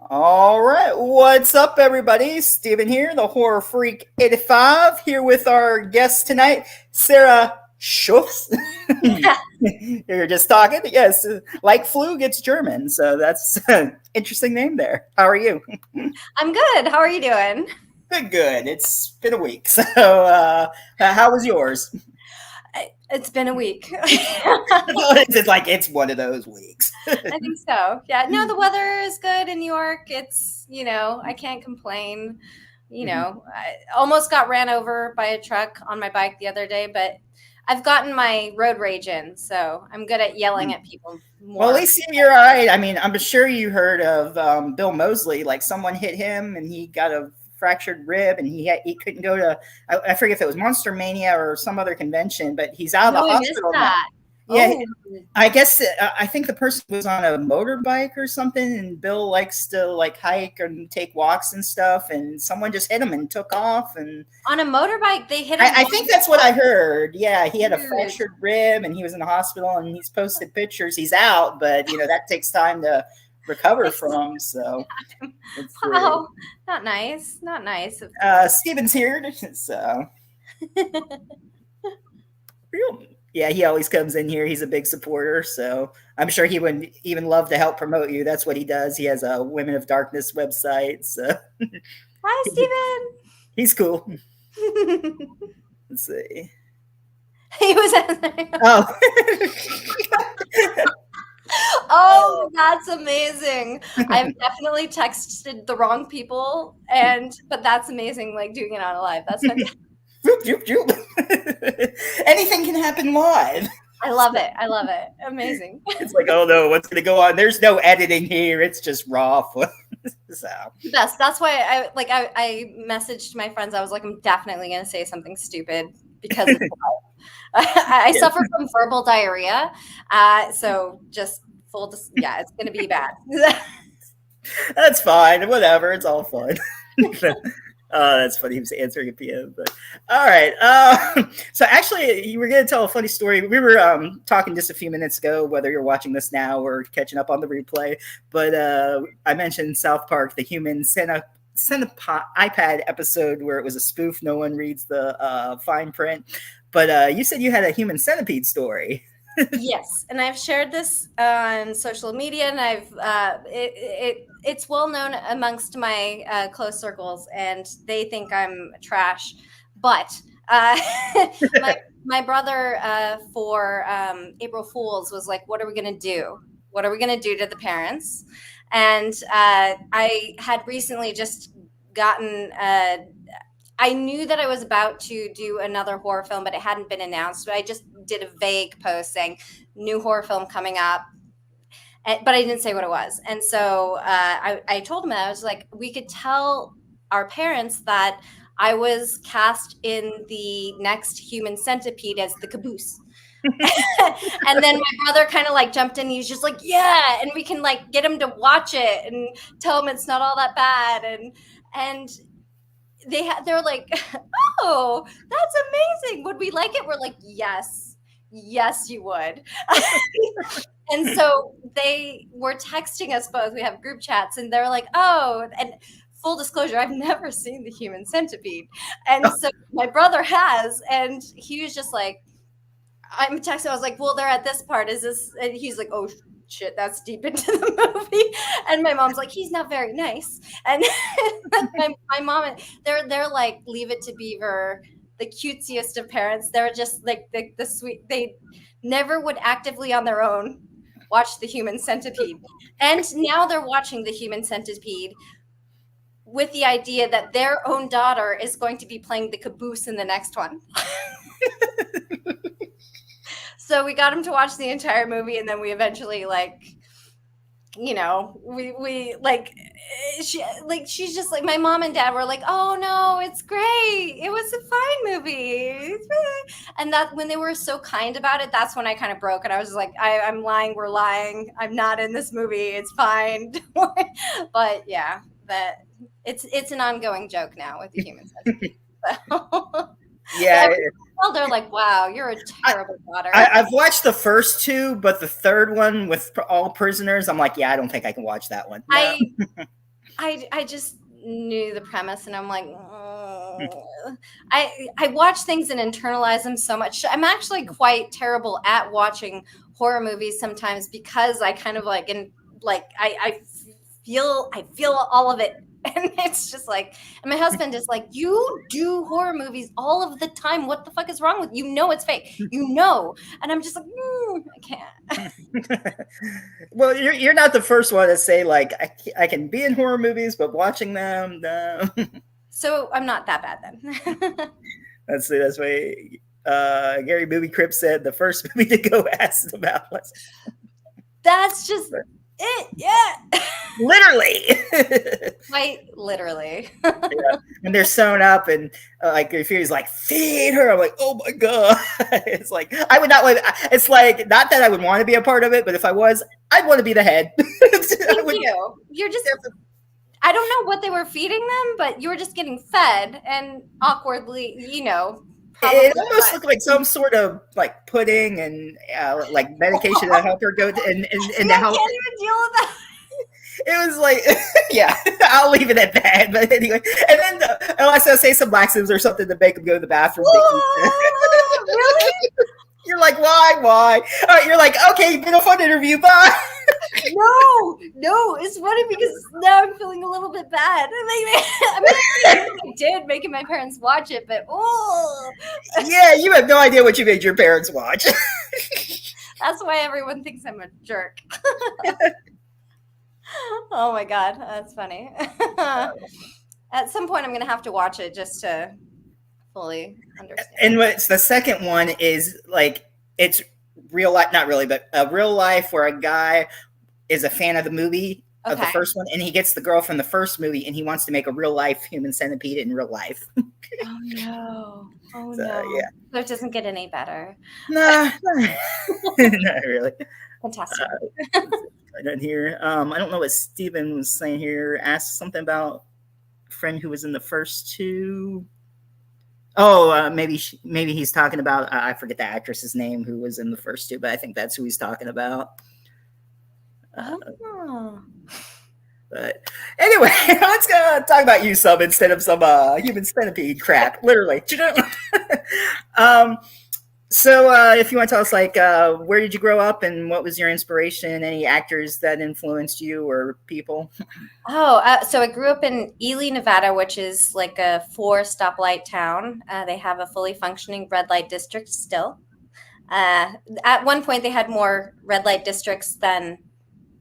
All right, what's up, everybody? Steven here, the Horror Freak 85, here with our guest tonight, Sarah Schoofs. You're just talking, yes, like Flug, it's German, so that's an interesting name there. How are you? I'm good. How are you doing? Good, good. It's been a week, so how was yours? It's been a week. It's like it's one of those weeks. I think so. Yeah. No, the weather is good in New York. I can't complain. I almost got ran over by a truck on my bike the other day, but I've gotten my road rage in, so I'm good at yelling at people Well, at more. least you're all right. I mean, I'm sure you heard of Bill Mosley. Like someone hit him, and he got a fractured rib, and he couldn't go to. I forget if it was Monster Mania or some other convention, but he's out of the No, I missed hospital now. that. Yeah, Oh, I guess I think the person was on a motorbike or something, and Bill likes to like hike and take walks and stuff, and someone just hit him and took off, and on a motorbike, they hit him. I think that's what I heard. Yeah, he had a Dude. fractured rib, and he was in the hospital, and he's posted pictures. He's out, but that takes time to recover from. So, it's Wow, not nice. Not nice. Steven's here, so yeah, he always comes in here. He's a big supporter, so I'm sure he would even love to help promote you. That's what he does. He has a Women of Darkness website, so Hi, he's cool. Steven. Let's see. He was. Oh. Oh, that's amazing. I've definitely texted the wrong people, but that's amazing, like doing it on a live. That's fantastic. Anything can happen live. I love it. I love it. Amazing. It's like, oh no, what's going to go on? There's no editing here. It's just raw. So Best. That's why I messaged my friends. I was like, I'm definitely going to say something stupid because it's I suffer from verbal diarrhea. So just yeah, it's going to be bad. That's fine. Whatever. It's all fun. That's funny. He was answering at the end. But all right. So actually, you were going to tell a funny story. We were talking just a few minutes ago, whether you're watching this now or catching up on the replay. But I mentioned South Park, the Human iPad episode where it was a spoof. No one reads the fine print. But you said you had a Human Centipede story. Yes, and I've shared this on social media, and it's well known amongst my close circles, and they think I'm trash. But my brother for April Fools was like, "What are we gonna do? What are we gonna do to the parents?" And I had recently just gotten. I knew that I was about to do another horror film, but it hadn't been announced. So I just did a vague post saying new horror film coming up, but I didn't say what it was. And so I told him that I was like, we could tell our parents that I was cast in the next Human Centipede as the caboose. And then my brother kind of like jumped in. He's just like, yeah, and we can like get him to watch it and tell him it's not all that bad. And they're like, oh, that's amazing. Would we like it? We're like, yes, you would. And so they were texting us both. We have group chats, and they're like, oh, and full disclosure, I've never seen the Human Centipede. And so my brother has, and he was just like, I'm texting. I was like, well, they're at this part. Is this? And he's like, oh shit, that's deep into the movie. And my mom's like, he's not very nice. And my mom, they're like, Leave It to Beaver, the cutesiest of parents. They're just like the sweet. They never would actively on their own watch the Human Centipede, and now they're watching the Human Centipede with the idea that their own daughter is going to be playing the caboose in the next one. So we got him to watch the entire movie, and then we eventually she's just like, my mom and dad were like, oh no, it's great. It was a fine movie. And that when they were so kind about it, that's when I kind of broke and I was like, I'm lying. We're lying. I'm not in this movie. It's fine. But yeah, that it's an ongoing joke now with the Human Centipede. So. Yeah. Well, they're like, wow, you're a terrible daughter. I've watched the first two, but the third one with all prisoners, I'm like, yeah, I don't think I can watch that one. No. I just knew the premise, and I'm like, I watch things and internalize them so much. I'm actually quite terrible at watching horror movies sometimes because I kind of like and like I feel all of it. And it's just like, and my husband is like, you do horror movies all of the time. What the fuck is wrong with you? Know it's fake. You know. And I'm just like, I can't. Well, you're not the first one to say like I can be in horror movies, but watching them, no. So I'm not that bad then. That's why Gary Booby Cripps said the first movie to go asked about was That's just it. Yeah. literally. Quite literally. Yeah. And they're sewn up, and like if he's like feed her, I'm like, oh my god. It's like I would not like. It's like not that I would want to be a part of it, but if I was, I'd want to be the head. I Thank would, you. You're just, I don't know what they were feeding them, but you were just getting fed and awkwardly, probably. it almost looked like some sort of like pudding and like medication to help her go to, and I to help. can't even deal with that. It was like, yeah, I'll leave it at that. But anyway, and then unless I say some laxatives or something to make them go to the bathroom. Really? You're like, why? You're like, okay, been a fun interview, bye. No, it's funny because now I'm feeling a little bit bad. I mean, I did making my parents watch it, but Yeah, you have no idea what you made your parents watch. That's why everyone thinks I'm a jerk. Oh my god, that's funny. At some point, I'm gonna have to watch it just to fully understand. And what's the second one is like it's real life, not really, but a real life where a guy is a fan of the movie of the first one, and he gets the girl from the first movie, and he wants to make a real life human centipede in real life. Oh no! Oh So, no! yeah. So it doesn't get any better. Nah, not really. Fantastic. I don't hear. I don't know what Steven was saying here. Asked something about a friend who was in the first two. Oh, maybe he's talking about. I forget the actress's name who was in the first two, but I think that's who he's talking about. Oh. But anyway, let's go talk about you some instead of some human centipede crap. Literally, So, if you want to tell us, like, where did you grow up and what was your inspiration? Any actors that influenced you or people? So I grew up in Ely, Nevada, which is like a 4 stoplight town. They have a fully functioning red light district still. At one point, they had more red light districts than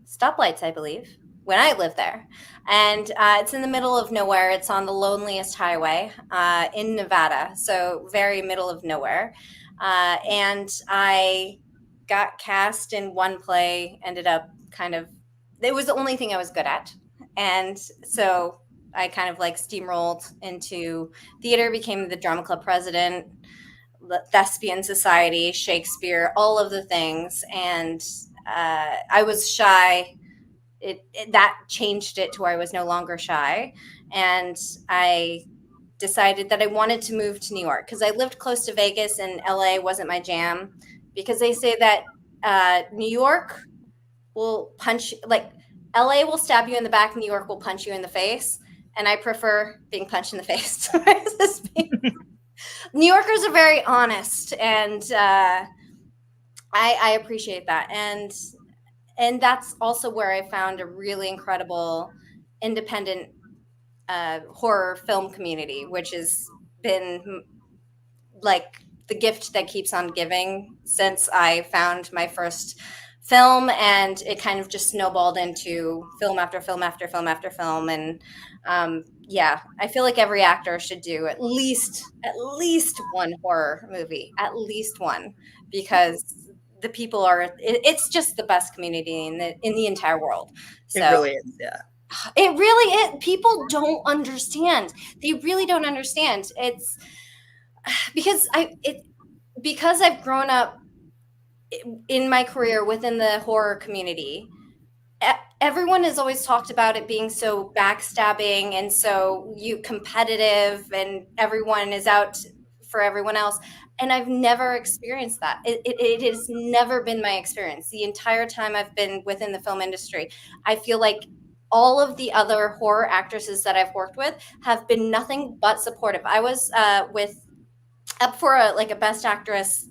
stoplights, I believe, when I lived there. And it's in the middle of nowhere. It's on the loneliest highway in Nevada, so very middle of nowhere. And I got cast in one play, ended up it was the only thing I was good at. And so I kind of like steamrolled into theater, became the drama club president, thespian society, Shakespeare, all of the things. And I was shy. That changed it to where I was no longer shy. And I decided that I wanted to move to New York because I lived close to Vegas and LA wasn't my jam, because they say that New York will punch, like LA will stab you in the back, New York will punch you in the face. And I prefer being punched in the face. New Yorkers are very honest, and I appreciate that. And that's also where I found a really incredible independent horror film community, which has been like the gift that keeps on giving since I found my first film, and it kind of just snowballed into film after film after film after film. And yeah, I feel like every actor should do at least one horror movie, at least one, because the people it's just the best community in the entire world. So It really is, yeah. it really is. People don't understand. They really don't understand. It's because I've grown up in my career within the horror community. Everyone has always talked about it being so backstabbing and so competitive, and everyone is out for everyone else. And I've never experienced that. It has never been my experience. The entire time I've been within the film industry, I feel like all of the other horror actresses that I've worked with have been nothing but supportive. I was with up for a best actress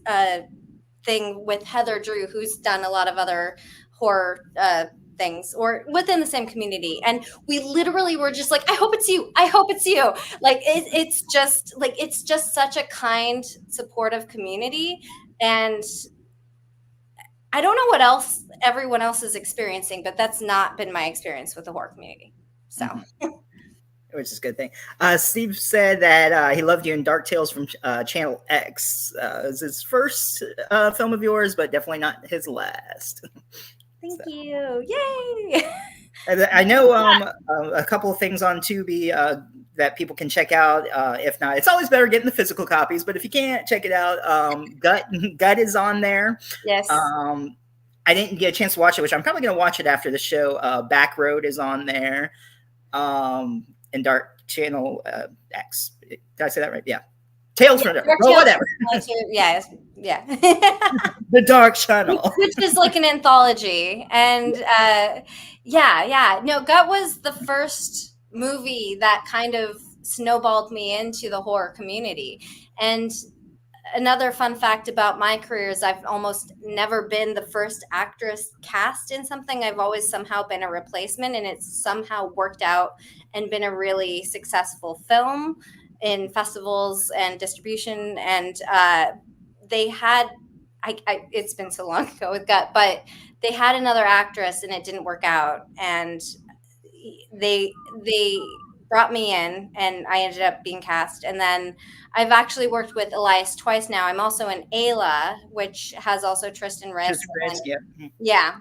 thing with Heather Drew, who's done a lot of other horror things or within the same community, and we literally were just like, I hope it's you, I hope it's you. Like it's just such a kind, supportive community. And I don't know what else everyone else is experiencing, but that's not been my experience with the horror community. So which is a good thing. Steve said that he loved you in Dark Tales from Channel X. It's his first film of yours, but definitely not his last. Thank you. Yay! I know a couple of things on Tubi that people can check out. If not, it's always better getting the physical copies, but if you can't, check it out. Gut is on there. Yes. I didn't get a chance to watch it, which I'm probably going to watch it after the show. Back Road is on there. And Dark Channel X. Did I say that right? Yeah. Tales from Dark. Well, whatever. Yeah. Yeah. The Dark Channel. Which is like an anthology. And yeah. No, Gut was the first movie that kind of snowballed me into the horror community. And another fun fact about my career is I've almost never been the first actress cast in something. I've always somehow been a replacement, and it's somehow worked out and been a really successful film in festivals and distribution. And they had, it's been so long ago with Gut, but they had another actress and it didn't work out. And they brought me in and I ended up being cast. And then I've actually worked with Elias twice now. I'm also in Ayla, which has also Tristan Risk. Yeah.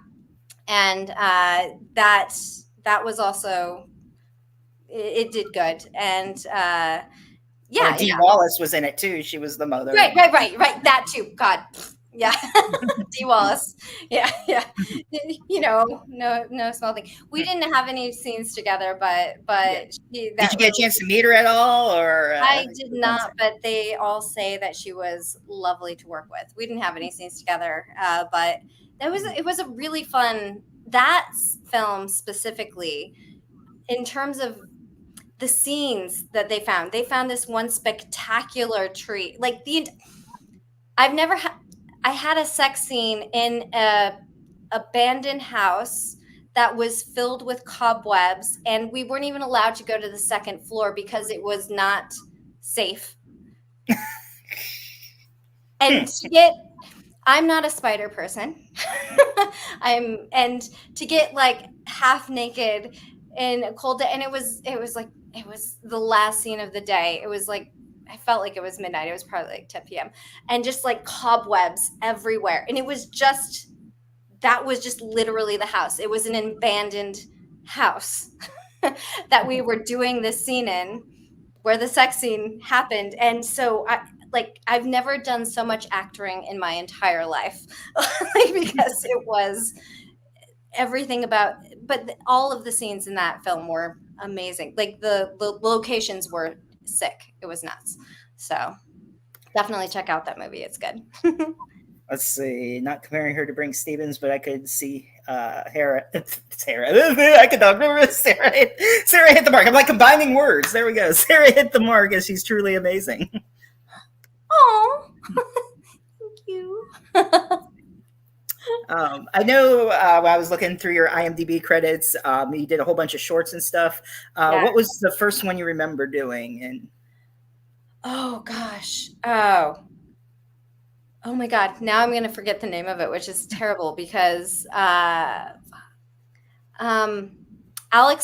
And that was also, it did good. And yeah. Dee Wallace was in it too. She was the mother. Right. That too. God. Yeah. Dee Wallace. Yeah. You know, no small thing. We didn't have any scenes together, but did you get a chance to meet her at all? Or I did not, but they all say that she was lovely to work with. We didn't have any scenes together, but it was a really fun, that film specifically, in terms of the scenes that they found this one spectacular tree. Like I had a sex scene in a abandoned house that was filled with cobwebs, and we weren't even allowed to go to the second floor because it was not safe. And I'm not a spider person. And to get like half naked in a cold day, and it was the last scene of the day. It was like, I felt like it was midnight. It was probably like 10 p.m. and just like cobwebs everywhere. And that was just literally the house. It was an abandoned house that we were doing this scene in, where the sex scene happened. And so I've never done so much acting in my entire life, because it was everything about, but all of the scenes in that film were amazing. Like the locations were sick. It was nuts. So definitely check out that movie. It's good. Let's see, not comparing her to Brink Stevens, but I could see Sarah. I could talk over Sarah. Sarah hit the mark. I'm like combining words. There we go. Sarah hit the mark, as she's truly amazing. Oh, thank you. I know when I was looking through your IMDb credits, you did a whole bunch of shorts and stuff. Yeah. What was the first one you remember doing? And oh gosh, oh my God! Now I'm going to forget the name of it, which is terrible because Alex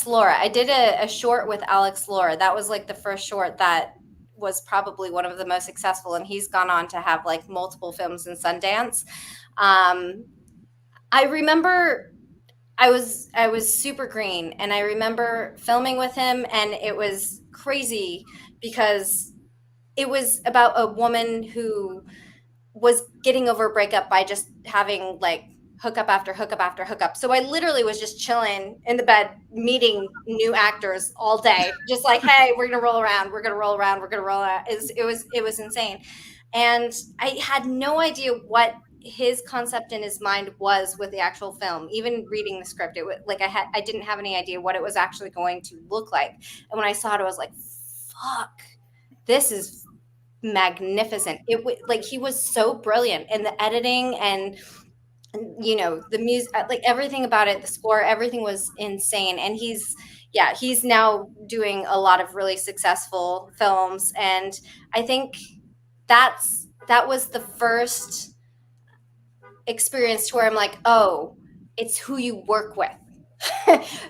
Laura. I did a short with Alex Laura. That was like the first short that was probably one of the most successful, and he's gone on to have like multiple films in Sundance. I remember I was super green, and I remember filming with him, and it was crazy because it was about a woman who was getting over a breakup by just having like hookup after hookup after hookup. So I literally was just chilling in the bed, meeting new actors all day, just like, hey, we're gonna roll around, we're gonna roll around, we're gonna roll around. It was insane, and I had no idea what his concept in his mind was with the actual film. Even reading the script, it was like I didn't have any idea what it was actually going to look like. And when I saw it, I was like, "Fuck, this is magnificent." Like he was so brilliant in the editing and the music, like everything about it, the score, everything was insane. And he's now doing a lot of really successful films, and I think that was the first experience to where I'm like, oh, it's who you work with.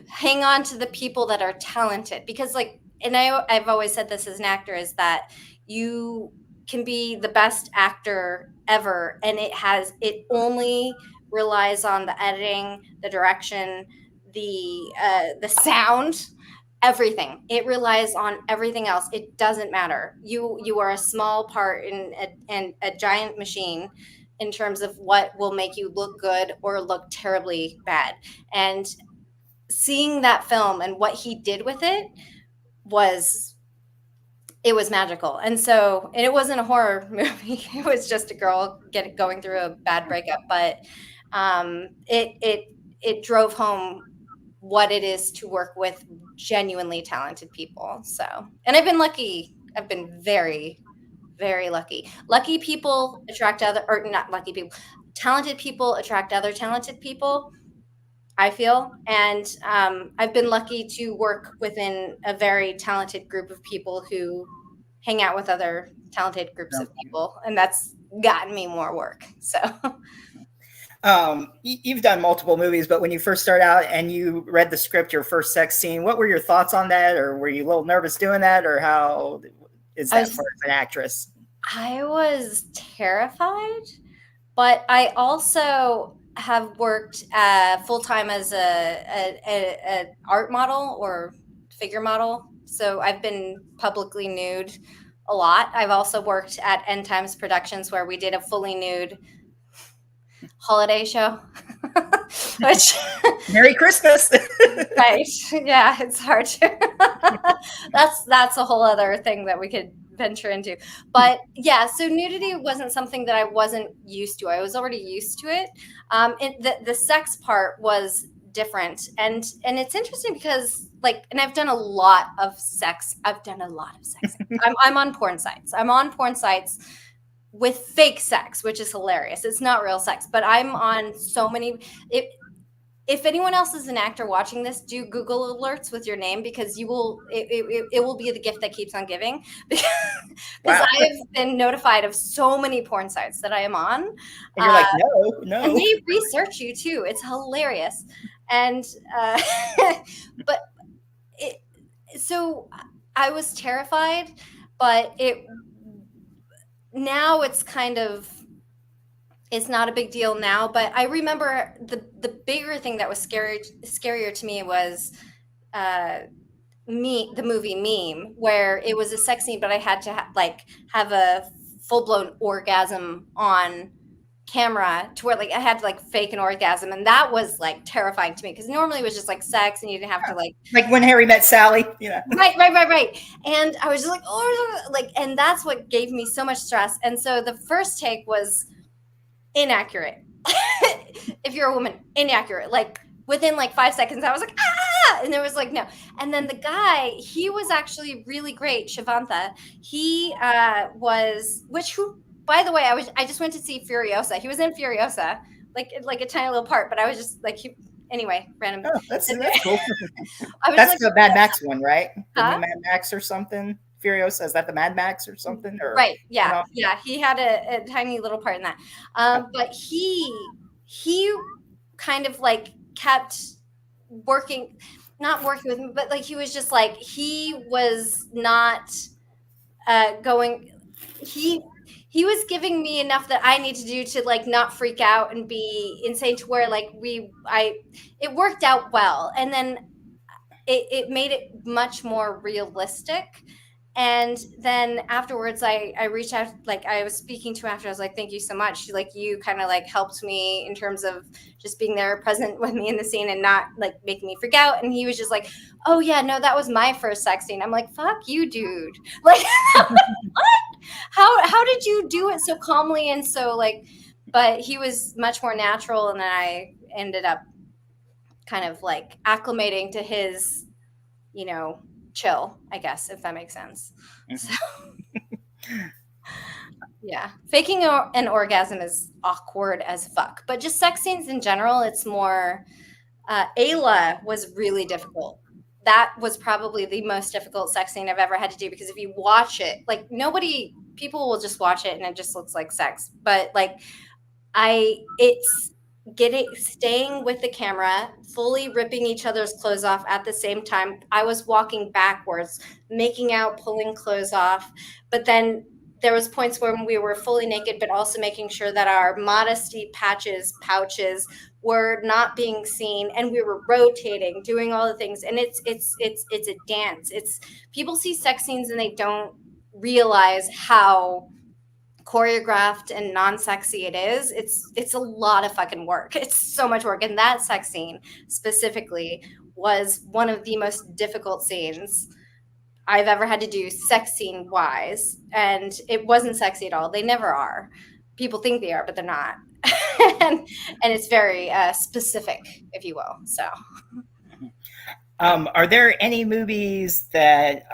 Hang on to the people that are talented, because like, and I've always said this as an actor, is that you can be the best actor ever, and it only relies on the editing, the direction, the sound, everything. It relies on everything else. It doesn't matter. You are a small part in a giant machine in terms of what will make you look good or look terribly bad. And seeing that film and what he did with was it was magical. And it wasn't a horror movie. It was just a girl going through a bad breakup, but it drove home what it is to work with genuinely talented people. So, and I've been lucky. I've been very, very lucky. Lucky people attract other, or not lucky people, talented people attract other talented people, I feel. And I've been lucky to work within a very talented group of people who hang out with other talented groups of people. And that's gotten me more work. So, You've done multiple movies, but when you first started out and you read the script, your first sex scene, what were your thoughts on that? Or were you a little nervous doing that? Or how is that for an actress? I was terrified, but I also have worked full time as a art model or figure model. So I've been publicly nude a lot. I've also worked at End Times Productions, where we did a fully nude holiday show. Which Merry Christmas. Right. Yeah, it's hard to that's a whole other thing that we could venture into. But yeah, so nudity wasn't something that I wasn't used to. I was already used to it. The sex part was different. And it's interesting because like, and I've done a lot of sex. I'm on porn sites. I'm on porn sites with fake sex, which is hilarious. It's not real sex, but I'm on so many. If anyone else is an actor watching this, do Google alerts with your name, because it will be the gift that keeps on giving. Because Wow. I've been notified of so many porn sites that I am on. And you're like, no. And they research you too. It's hilarious. And but so I was terrified, but now it's kind of, it's not a big deal now. But I remember the bigger thing that was scarier to me was the movie Meme, where it was a sex scene, but I had to have a full-blown orgasm on camera, to where like I had to like fake an orgasm, and that was like terrifying to me, because normally it was just like sex and you didn't have to like When Harry Met Sally, right. And I was just like, oh, like, and that's what gave me so much stress. And so the first take was inaccurate. If you're a woman, inaccurate. Like within like 5 seconds, I was like, ah, and there was like, no. And then the guy, he was actually really great. Shavantha, he who, by the way, I just went to see Furiosa. He was in Furiosa, like a tiny little part, but I was just like, anyway, random. Oh, that's cool. That's like, the Mad Max one, right? Huh? Mad Max or something. Furiosa, is that the Mad Max or something? Or, right. Yeah. Yeah. He had a tiny little part in that. But he kind of like kept not working with me, but like, he was just like, he was not going, he was giving me enough that I need to do to like not freak out and be insane, to where like it worked out well. And then it made it much more realistic. And then afterwards, I reached out, like I was speaking to him after. I was like, thank you so much. Like, you kind of like helped me in terms of just being there present with me in the scene and not like making me freak out. And he was just like, oh yeah, no, that was my first sex scene. I'm like, fuck you, dude. Like, what? How did you do it so calmly and so like but he was much more natural, and then I ended up kind of like acclimating to his, you know, chill, I guess, if that makes sense. So, yeah, faking an orgasm is awkward as fuck, but just sex scenes in general, it's more. Ayla was really difficult. That was probably the most difficult sex scene I've ever had to do, because if you watch it, like nobody, people will just watch it and it just looks like sex. But like it's getting, staying with the camera, fully ripping each other's clothes off at the same time. I was walking backwards, making out, pulling clothes off, but then there was points when we were fully naked, but also making sure that our modesty pouches were not being seen, and we were rotating, doing all the things. And it's a dance. It's, people see sex scenes and they don't realize how choreographed and non-sexy it is. It's a lot of fucking work. It's so much work. And that sex scene specifically was one of the most difficult scenes I've ever had to do, sex scene wise. And it wasn't sexy at all. They never are. People think they are, but they're not. and it's very specific, if you will. So Are there any movies that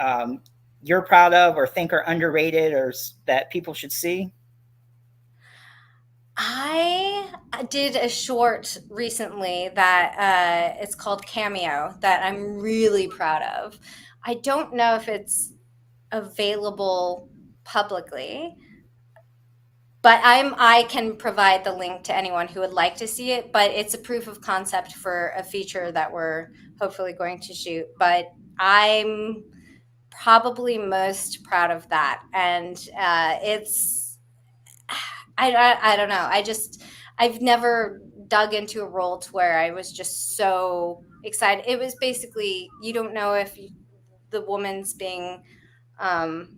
you're proud of or think are underrated or that people should see? I did a short recently that it's called Cameo, that I'm really proud of. I don't know if it's available publicly, but I can provide the link to anyone who would like to see it. But it's a proof of concept for a feature that we're hopefully going to shoot. But I'm probably most proud of that, and it's I don't know. I've never dug into a role to where I was just so excited. It was basically, you don't know if the woman's being um,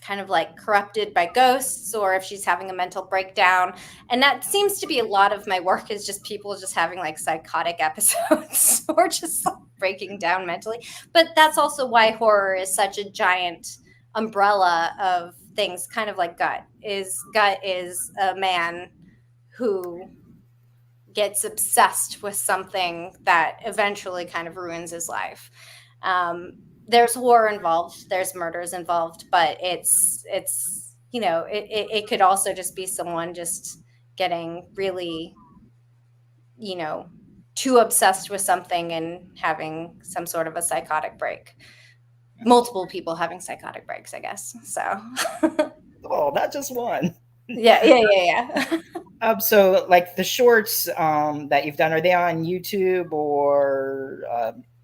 kind of like corrupted by ghosts, or if she's having a mental breakdown. And that seems to be a lot of my work, is just people just having like psychotic episodes or just like breaking down mentally. But that's also why horror is such a giant umbrella of things, kind of like Gut is a man who gets obsessed with something that eventually kind of ruins his life. There's horror involved, there's murders involved, but it's it could also just be someone just getting really, you know, too obsessed with something and having some sort of a psychotic break. Multiple people having psychotic breaks, I guess. So Oh, not just one. yeah. So, like the shorts that you've done, are they on YouTube or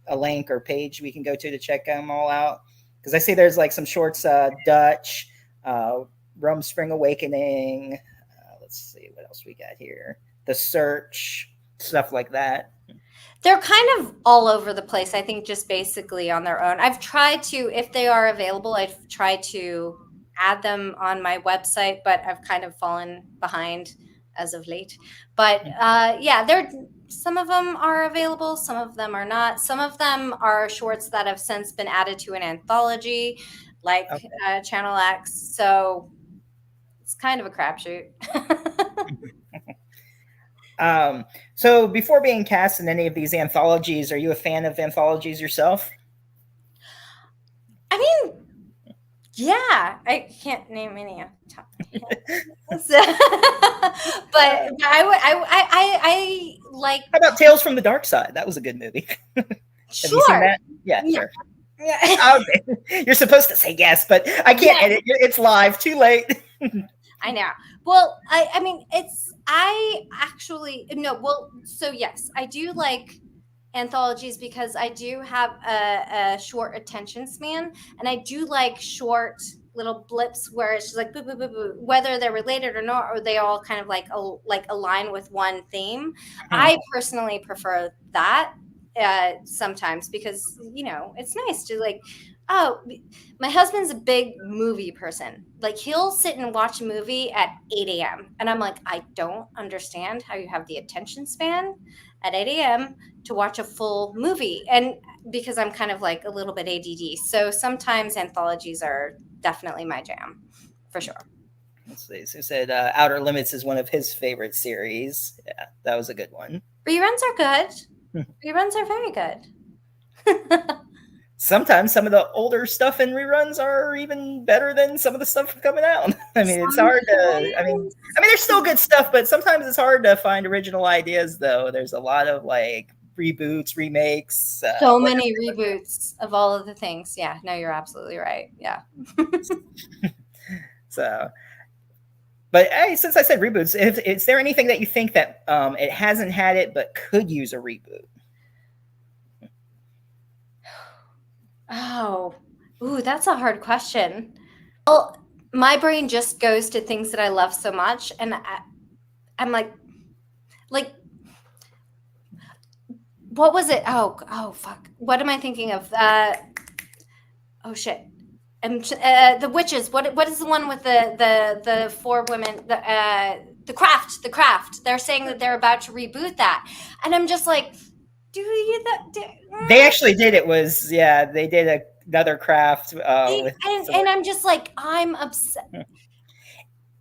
a link or page we can go to check them all out? Because I see there's like some shorts, Dutch, uh, Rome Spring Awakening. Let's see what else we got here. The Search, stuff like that. They're kind of all over the place, I think, just basically on their own. I've tried to, if they are available, I've tried to add them on my website, but I've kind of fallen behind as of late. But yeah, they're, some of them are available, some of them are not. Some of them are shorts that have since been added to an anthology, like Okay. Channel X. So it's kind of a crapshoot. So, before being cast in any of these anthologies, are you a fan of anthologies yourself? I mean, yeah, I can't name any off the top of my head. But I like, How about Tales from the Dark Side? That was a good movie. Have you seen sure. that? Yeah, Yeah. sure. Yeah. Okay. You're supposed to say yes, but I can't Yeah, edit. It's live. Too late. I know. Well, I mean, I actually, no, well, so yes, I do like anthologies because I do have a short attention span, and I do like short little blips where it's just like boo, boo, boo, boo, whether they're related or not, or they all kind of like align with one theme. I personally prefer that sometimes, because it's nice to like, oh, my husband's a big movie person. Like, he'll sit and watch a movie at 8 a.m. And I'm like, I don't understand how you have the attention span at 8 a.m. to watch a full movie. And because I'm kind of like a little bit ADD. So sometimes anthologies are definitely my jam, for sure. Let's see. So he said Outer Limits is one of his favorite series. Yeah, that was a good one. Reruns are good. Reruns are very good. Sometimes some of the older stuff in reruns are even better than some of the stuff coming out. I mean, it's hard to. Sometimes. There's still good stuff, but sometimes it's hard to find original ideas. Though there's a lot of like reboots, remakes. So many reboots of all of the things. Yeah, no, you're absolutely right. Yeah. So, but hey, since I said reboots, is there anything that you think that it hasn't had it but could use a reboot? Oh, ooh, that's a hard question. Well, my brain just goes to things that I love so much, and I'm like, what was it? Oh, fuck. What am I thinking of? Oh shit. The witches. What is the one with the four women? The Craft. The Craft. They're saying that they're about to reboot that, and I'm just like, do you that? They actually did. It was they did another Craft. And I'm just like, I'm upset.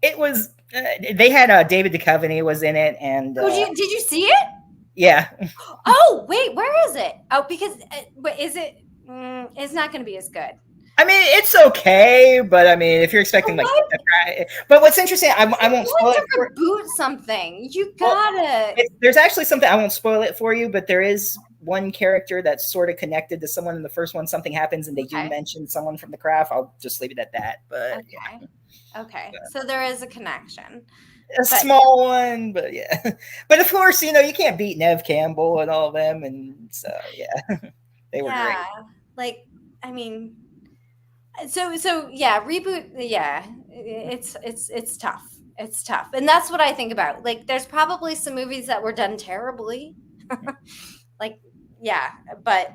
It was they had David Duchovny was in it, and did you see it? Yeah. Oh wait, where is it? Oh, because is it? It's not going to be as good. I mean, it's okay, but I mean, if you're expecting but what's interesting, I won't spoil it. Reboot something. You gotta. There's actually something I won't spoil it for you, but there is one character that's sort of connected to someone in the first one. Something happens, and they do mention someone from the Craft. I'll just leave it at that. But okay. So there is a connection. A small one, but yeah. But of course, you can't beat Nev Campbell and all of them, and so they were great. Like, I mean. So yeah, reboot. Yeah, it's tough. It's tough, and that's what I think about. Like, there's probably some movies that were done terribly, like but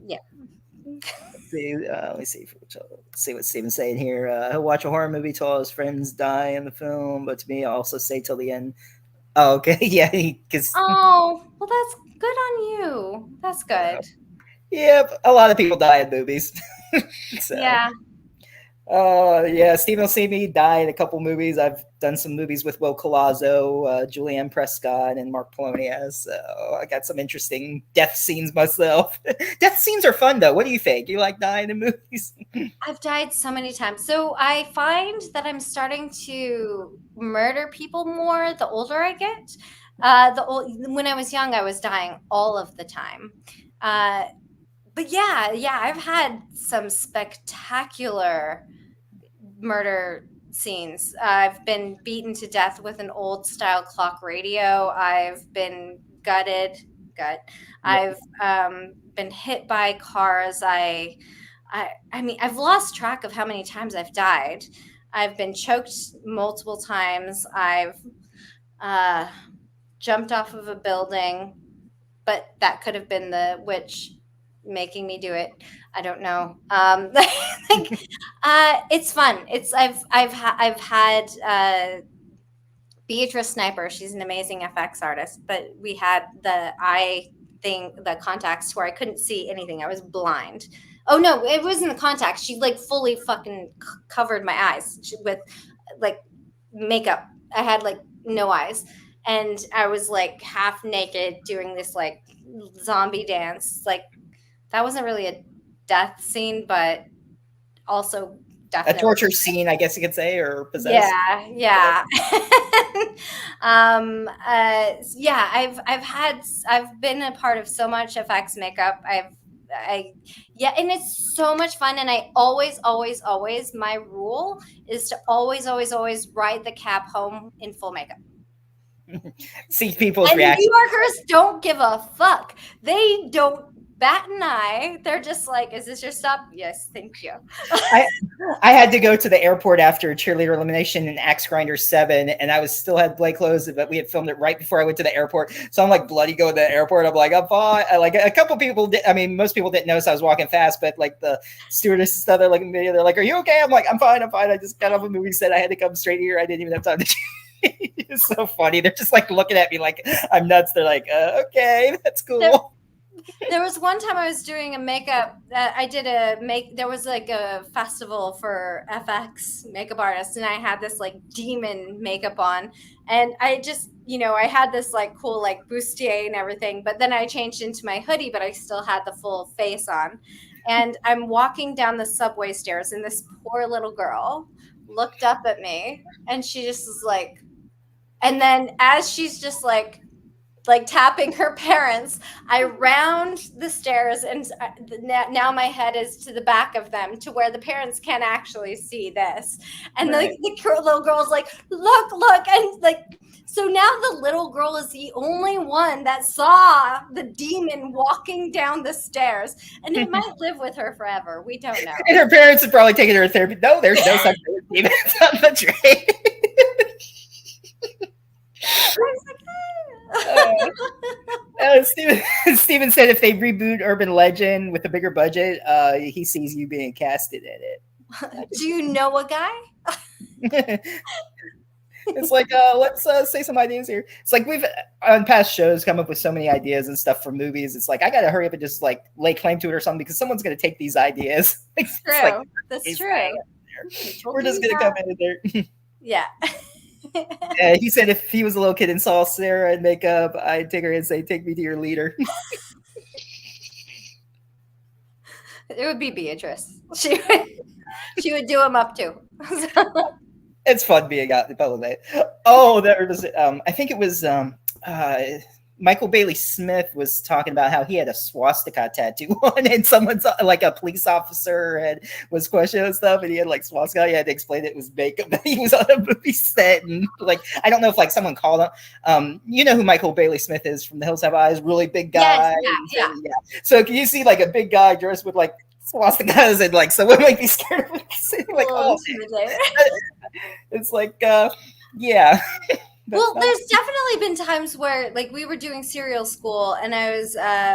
yeah. Let me see what Steven's saying here. He'll watch a horror movie till his friends die in the film, but to me, I'll also say till the end. Oh, okay, yeah, because well, that's good on you. That's good. Yeah, a lot of people die in movies. So. Yeah. Steven will see me die in a couple movies. I've done some movies with Will Colazzo, Julianne Prescott, and Mark Polonius. So I got some interesting death scenes myself. Death scenes are fun, though. What do you think? You like dying in movies? I've died so many times. So I find that I'm starting to murder people more the older I get. When I was young, I was dying all of the time. But I've had some spectacular murder scenes. I've been beaten to death with an old style clock radio. I've been gutted. I've been hit by cars. I mean, I've lost track of how many times I've died. I've been choked multiple times. I've jumped off of a building, but that could have been the witch making me do it. I don't know. It's fun. I've had Beatrice Sniper. She's an amazing FX artist, but we had the eye thing, the contacts where I couldn't see anything. I was blind. Oh no, it wasn't the contacts. She like fully fucking covered my eyes with like makeup. I had like no eyes. And I was like half naked doing this like zombie dance. Like, that wasn't really a death scene, but also definitely a torture scene, I guess you could say, or possessed. Yeah. I've been a part of so much FX makeup. And it's so much fun. And I always, my rule is to always ride the cab home in full makeup. See people's reactions. New Yorkers don't give a fuck. They don't bat an eye. They're just like, is this your stop? Yes, thank you. I had to go to the airport after Cheerleader Elimination and Axe Grinder 7, and I still had Blake clothes, but we had filmed it right before I went to the airport. So I'm like bloody going to the airport. I'm like, I'm fine. Like a couple people did. I mean, most people didn't notice I was walking fast, but like the stewardess and stuff, they're like, are you okay? I'm like, I'm fine. I just got off a movie set. I had to come straight here. I didn't even have time to. It's so funny. They're just like looking at me like I'm nuts. They're like, okay, that's cool. There was one time I was doing a makeup. There was like a festival for FX makeup artists, and I had this like demon makeup on, and I just, I had this like cool like bustier and everything, but then I changed into my hoodie, but I still had the full face on, and I'm walking down the subway stairs, and this poor little girl looked up at me, and she just was like, and then as she's just like tapping her parents, I round the stairs, and now my head is to the back of them to where the parents can't actually see this. And Right. the little girl's like, look. And like, so now the little girl is the only one that saw the demon walking down the stairs. And it might live with her forever. We don't know. And her parents have probably taken her to therapy. No, there's no such thing as demons on the train. Steven said if they reboot Urban Legend with a bigger budget, he sees you being casted in it. Do you know a guy? It's like, let's say some ideas here. It's like we've on past shows come up with so many ideas and stuff for movies. It's like I gotta hurry up and just like lay claim to it or something because someone's gonna take these ideas. It's true. Like, that's true. We're just gonna come in there. Yeah. He said if he was a little kid and saw Sarah in makeup, I'd take her and say, "Take me to your leader." It would be Beatrice. She would do him up too. It's fun being out in the public. Oh, there was. I think it was. Michael Bailey Smith was talking about how he had a swastika tattoo on, and someone's like a police officer and was questioning stuff, and he had like swastika. He had to explain it was makeup. He was on a movie set, and like I don't know if like someone called him. You know who Michael Bailey Smith is from The Hills Have Eyes? Really big guy. Yes, yeah. So can you see like a big guy dressed with like swastikas and like someone might be scared of it? Like, oh, it's like yeah. Well, there's definitely been times where like we were doing serial school and I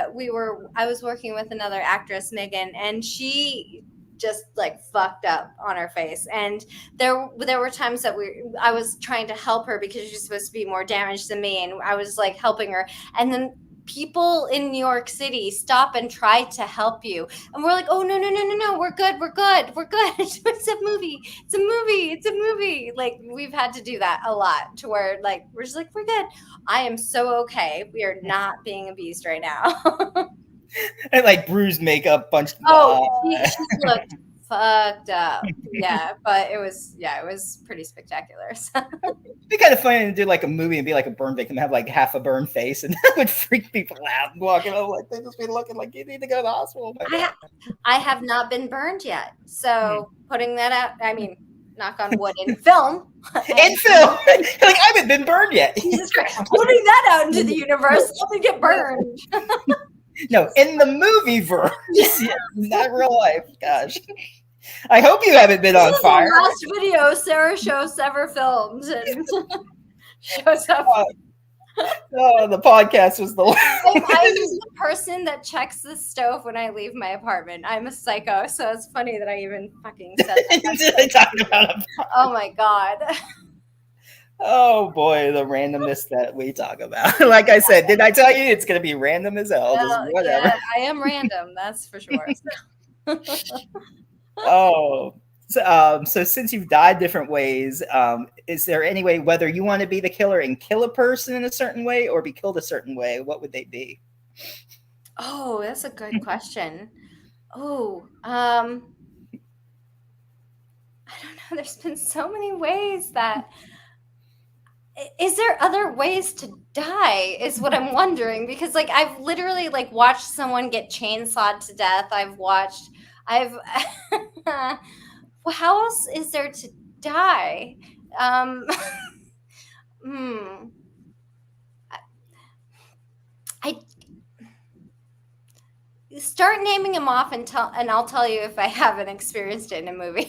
was working with another actress, Megan, and she just like fucked up on her face. And there were times that I was trying to help her because she's supposed to be more damaged than me, and I was like helping her. And then people in New York City stop and try to help you, and we're like, oh no, we're good. It's a movie. Like we've had to do that a lot to where like we're just like, we're good. I am so okay. We are not being abused right now. And like bruised makeup, bunched. She looked fucked up. Yeah, but it was pretty spectacular. So. It'd be kind of funny to do like a movie and be like a burn victim, have like half a burn face, and that would freak people out. Walking over like they just be looking like you need to go to the hospital. I have not been burned yet, so putting that out. I mean, knock on wood, in film. In film, like I haven't been burned yet. Jesus Christ, putting that out into the universe, let me get burned. No, in the movie verse, not real life. Gosh. I hope you haven't been on fire. The last video Sarah Schoofs ever filmed and shows up. The podcast was the last. I'm the person that checks the stove when I leave my apartment. I'm a psycho, so it's funny that I even fucking said that. Oh my god. Oh boy, the randomness that we talk about. Like I said, did I tell you it's going to be random as hell? Whatever. Yeah, I am random, that's for sure. So since you've died different ways, is there any way, whether you want to be the killer and kill a person in a certain way or be killed a certain way, what would they be? Oh, that's a good question. I don't know. There's been so many ways that. Is there other ways to die is what I'm wondering, because like I've literally like watched someone get chainsawed to death. I've well, how else is there to die? I start naming them off and I'll tell you if I haven't experienced it in a movie.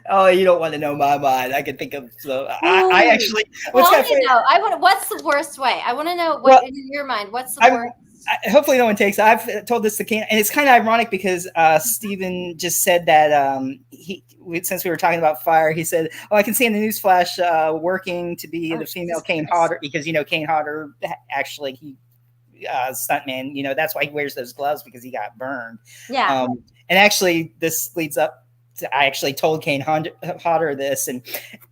Oh, you don't want to know my mind. I can think of I actually. What's the worst way? I want to know what in your mind. What's the worst? Hopefully, no one takes. I've told this to Kane, and it's kind of ironic because Steven just said that since we were talking about fire, he said, "Oh, I can see in the newsflash working to be the female Kane Hodder because Kane Hodder actually stuntman. That's why he wears those gloves, because he got burned. Yeah. And actually, this leads up to, I actually told Kane Hodder this, and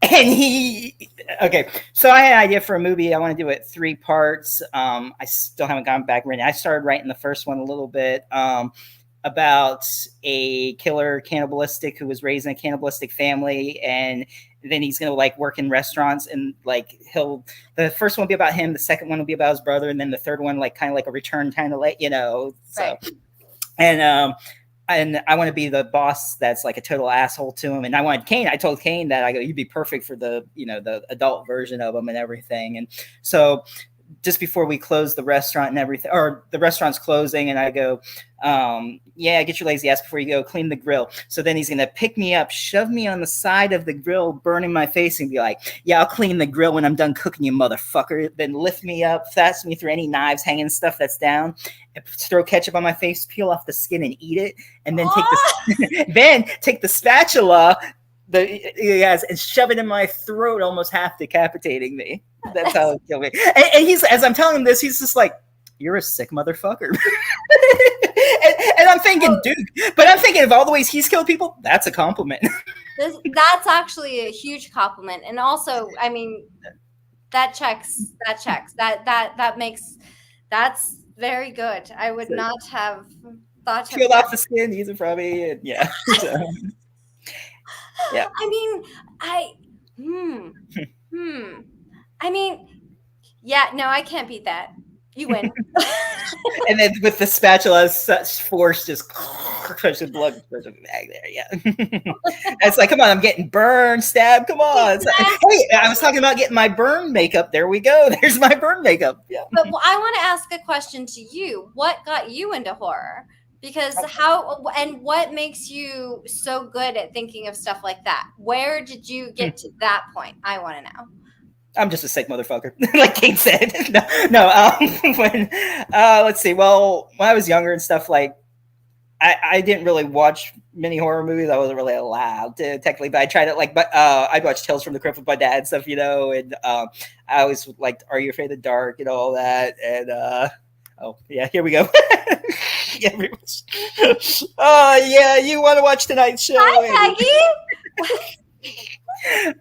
he, okay. So I had an idea for a movie. I want to do it 3 parts. I still haven't gone back and written. I started writing the first one a little bit. About a killer cannibalistic who was raised in a cannibalistic family, and then he's gonna like work in restaurants, and like the first one will be about him, the second one will be about his brother, and then the third one like kind of like a return, kind of like so Right. And I want to be the boss that's like a total asshole to him. And I told Kane that I go, you'd be perfect for the the adult version of him and everything. And so just before we close the restaurant and everything, or the restaurant's closing, and I go, yeah, get your lazy ass before you go, clean the grill. So then he's going to pick me up, shove me on the side of the grill, burning my face, and be like, yeah, I'll clean the grill when I'm done cooking, you motherfucker. Then lift me up, fasten me through any knives, hanging stuff that's down, and throw ketchup on my face, peel off the skin and eat it. And then take the spatula, and shove it in my throat, almost half decapitating me. That's how it killed me. And he's, as I'm telling him this, he's just like, you're a sick motherfucker. and I'm thinking, dude, but I'm thinking of all the ways he's killed people, that's a compliment. That's actually a huge compliment. And also, I mean, that checks. That's very good. I would not have thought to peel off the skin, use it from me, and yeah. So, yeah. I mean, yeah, no, I can't beat that. You win. And then with the spatula, such force, just crushing blood back there. Yeah. It's like, come on, I'm getting burned, stabbed. Come on. Exactly. Hey, I was talking about getting my burn makeup. There we go. There's my burn makeup. Yeah. But I want to ask a question to you. What got you into horror? Because what makes you so good at thinking of stuff like that? Where did you get to that point? I want to know. I'm just a sick motherfucker, like Kate said. Let's see. Well, when I was younger and stuff, like I didn't really watch many horror movies. I wasn't really allowed to technically, but I tried it. I'd watch Tales from the Crypt with my dad and stuff, and I always liked Are You Afraid of the Dark and all that. And oh yeah, here we go. Yeah, pretty much. Oh yeah, you want to watch tonight's show? Hi, Maggie.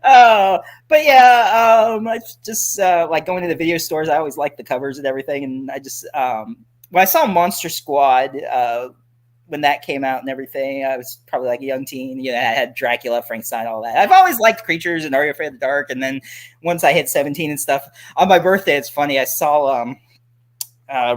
But yeah, I just like going to the video stores. I always liked the covers and everything, and I just when I saw Monster Squad when that came out and everything, I was probably like a young teen. I had Dracula, Frankenstein, all that. I've always liked creatures and Are You Afraid of the Dark? And then once I hit 17 and stuff, on my birthday, it's funny. I saw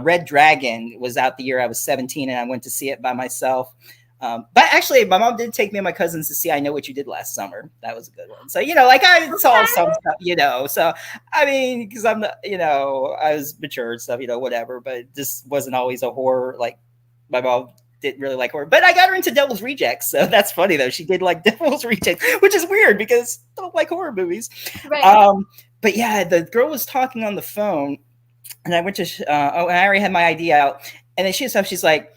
Red Dragon was out the year I was 17, and I went to see it by myself. But actually, my mom did take me and my cousins to see I Know What You Did Last Summer. That was a good one. So, I saw some stuff, So, I mean, because I'm, I was mature and stuff, whatever. But it just wasn't always a horror. Like, my mom didn't really like horror. But I got her into Devil's Rejects. So that's funny, though. She did like Devil's Rejects, which is weird because I don't like horror movies. Right. But yeah, the girl was talking on the phone. And I went to, I already had my ID out. And then she's like,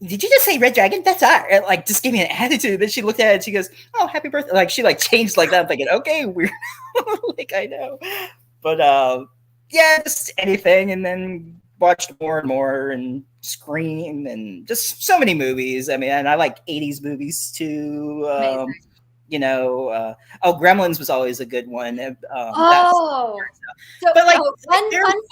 did you just say Red Dragon? That's art. Like, just gave me an attitude. Then she looked at it and she goes, oh, happy birthday. Like, she like changed like that. I'm thinking, okay, weird. Like, I know. But yeah, just anything. And then watched more and more and Scream and just so many movies. I mean, and I like 80s movies too. Gremlins was always a good one. Fun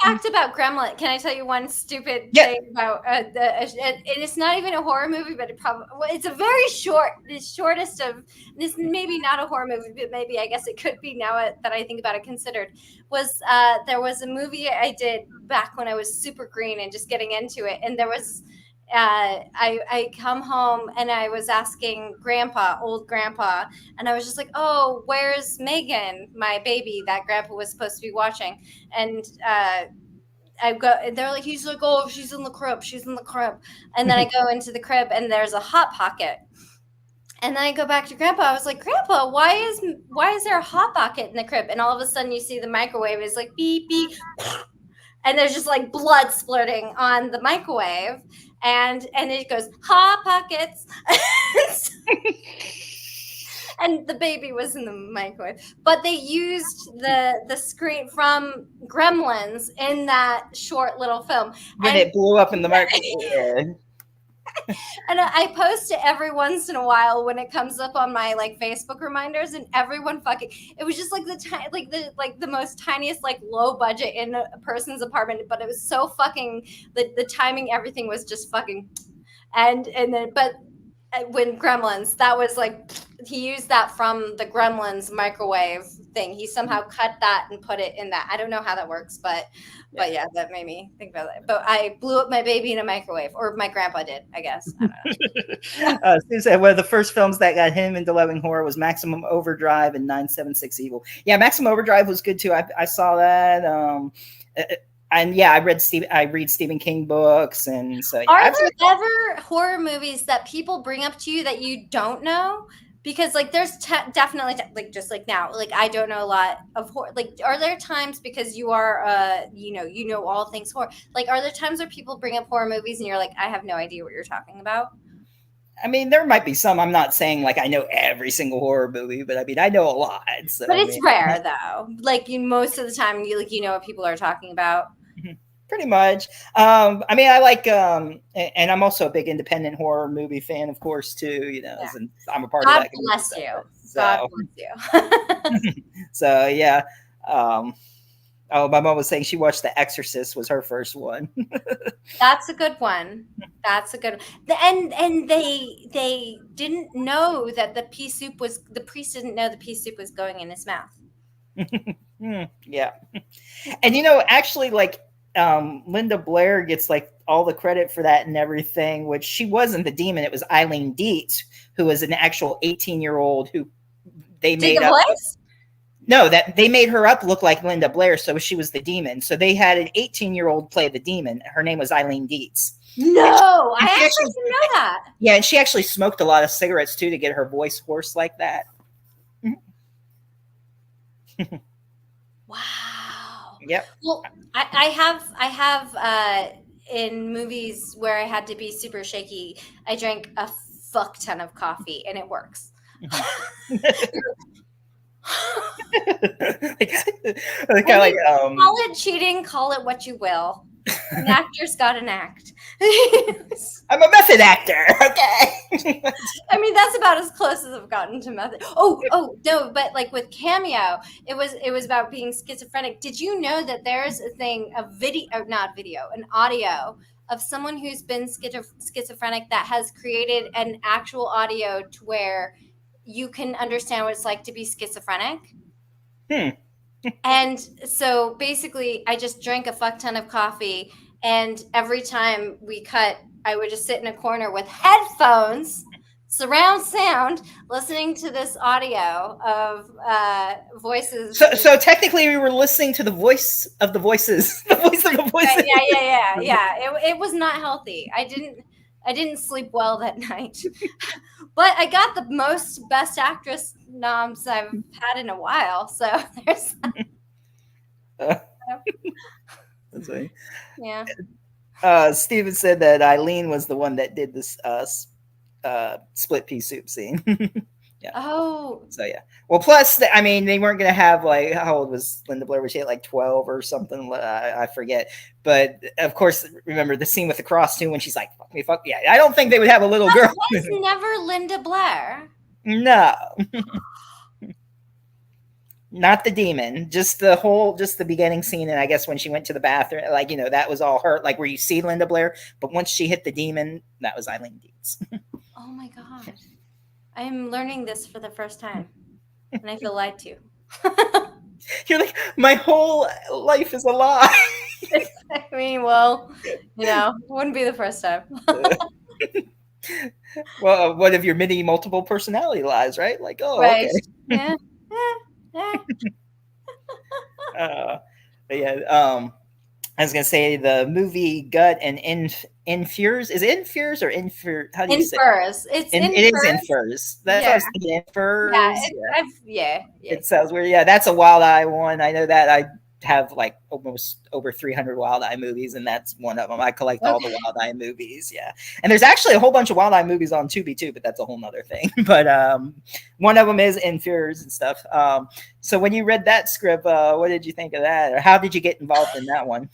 fact about Gremlin. Can I tell you one stupid thing about and it's not even a horror movie, but it's a very the shortest of this. Maybe not a horror movie, but maybe I guess it could be now that I think about it. Considered was there was a movie I did back when I was super green and just getting into it, and there was. I come home and I was asking old grandpa, and I was just like, oh, where's Megan, my baby that grandpa was supposed to be watching? And he's like, oh, she's in the crib. And then I go into the crib and there's a Hot Pocket. And then I go back to Grandpa. I was like, Grandpa, why is there a Hot Pocket in the crib? And all of a sudden you see the microwave is like beep, beep. And there's just like blood splurting on the microwave. And it goes, Hot Pockets. and the baby was in the microwave. But they used the screen from Gremlins in that short little film, When and it blew up in the market. Yeah. and I post it every once in a while when it comes up on my like Facebook reminders, and everyone fucking. It was just like the most tiniest like low budget in a person's apartment, but it was so fucking the timing, everything was just fucking, and then but when Gremlins, that was like he used that from the Gremlins microwave thing. He somehow cut that and put it in that. I don't know how that works, but yeah, that made me think about it. But I blew up my baby in a microwave, or my grandpa did, I guess. I don't know. Steve said one of the first films that got him into loving horror was Maximum Overdrive and 976 Evil. Yeah, Maximum Overdrive was good too. I saw that. And yeah, I read Stephen King books, and so yeah. Are there ever horror movies that people bring up to you that you don't know? Because like there's definitely like just like now, like I don't know a lot of horror. Like, are there times, because you are you know all things horror, like are there times where people bring up horror movies and you're like, I have no idea what you're talking about? I mean, there might be some. I'm not saying like I know every single horror movie, but I mean I know a lot. So, But it's rare though. Like you, most of the time you know what people are talking about. pretty much. I mean, I like, and I'm also a big independent horror movie fan, of course, too. You know, Yeah. and I'm a part God of that. bless you. So, God bless you. so yeah. Oh, my mom was saying she watched The Exorcist was her first one. That's a good one. That's a good one. And they didn't know that the pea soup was, the priest didn't know the pea soup was going in his mouth. Yeah. And you know, actually, like Linda Blair gets like all the credit for that and everything, which she wasn't the demon. It was Eileen Dietz, who was an actual 18-year-old who they Did made the up. voice? No, that they made her up look like Linda Blair, so she was the demon. So they had an 18-year-old play the demon. Her name was Eileen Dietz. No, And I she actually didn't know that. Yeah, and she actually smoked a lot of cigarettes too to get her voice hoarse like that. Wow. Yep. Well, I have in movies where I had to be super shaky, I drank a fuck ton of coffee and it works. Call it cheating, call it what you will. An actor's got an act. I'm a method actor. Okay. I mean, that's about as close as I've gotten to method. Oh no, but like with Cameo, it was about being schizophrenic. Did you know that there's a thing, a video, or not video, an audio of someone who's been schizophrenic that has created an actual audio to where you can understand what it's like to be schizophrenic? And so basically, I just drank a fuck ton of coffee, and every time we cut, I would just sit in a corner with headphones, surround sound, listening to this audio of voices. So technically, we were listening to the voice of the voices. The voice of the voices. Yeah. It was not healthy. I didn't sleep well that night. But I got the most Best Actress noms I've had in a while. So there's that. That's right. Yeah. Steven said that Eileen was the one that did this split pea soup scene. Yeah. Oh. So yeah. Well, plus, I mean, they weren't gonna have like, how old was Linda Blair? Was she at like 12 or something? I forget. But of course, remember the scene with the cross too when she's like, "Fuck me, fuck yeah." I don't think they would have a little girl. Was never Linda Blair. No. Not the demon, just the beginning scene, and I guess when she went to the bathroom, like, you know, that was all her, like where you see Linda Blair, but once she hit the demon, that was Eileen Dietz. Oh my god. I am learning this for the first time, and I feel lied to. You're like, my whole life is a lie. I mean, well, you know, wouldn't be the first time. Well, one of your many multiple personality lies, right? Like, oh, right. okay. Yeah. But yeah, I was gonna say the movie Gut and Infers. Is it Infers or Infer? How do you say it? It is Infers. That's what I was thinking. Infers. Yeah. It sounds weird. Yeah, that's a Wild Eye one. I know that. have like almost over 300 Wild Eye movies, and that's one of them. I collect all the Okay. Wild Eye movies. Yeah, and there's actually a whole bunch of Wild Eye movies on Tubi too, but that's a whole nother thing. But one of them is In Fears and stuff. So when you read that script, what did you think of that, or how did you get involved in that one?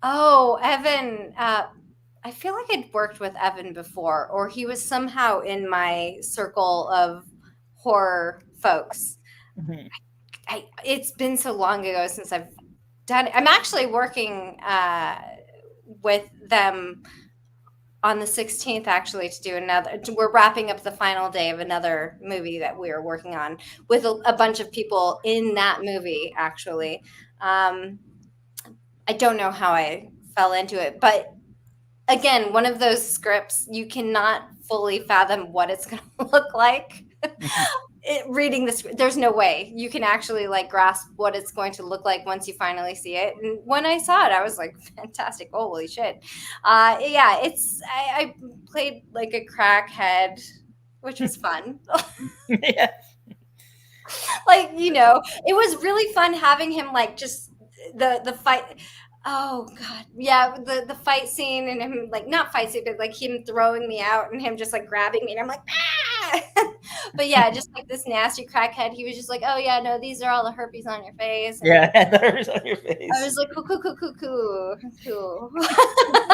Oh, Evan. I feel like I'd worked with Evan before, or he was somehow in my circle of horror folks. Mhm. It's been so long ago since I've done it. I'm actually working with them on the 16th actually to do another. We're wrapping up the final day of another movie that we are working on with a bunch of people in that movie actually. I don't know how I fell into it, but again, one of those scripts you cannot fully fathom what it's going to look like. Reading the script, there's no way you can actually like grasp what it's going to look like once you finally see it. And when I saw it, I was like, fantastic! Holy shit! Yeah, I played like a crackhead, which was fun. Yeah. Like, it was really fun having him like just the fight. Oh god, yeah, the fight scene and him like not fight scene, but like him throwing me out and him just like grabbing me and I'm like ah! But yeah, just like this nasty crackhead, he was just like, oh yeah, no, these are all the herpes on your face, and Yeah, there's on your I was face. like, cool.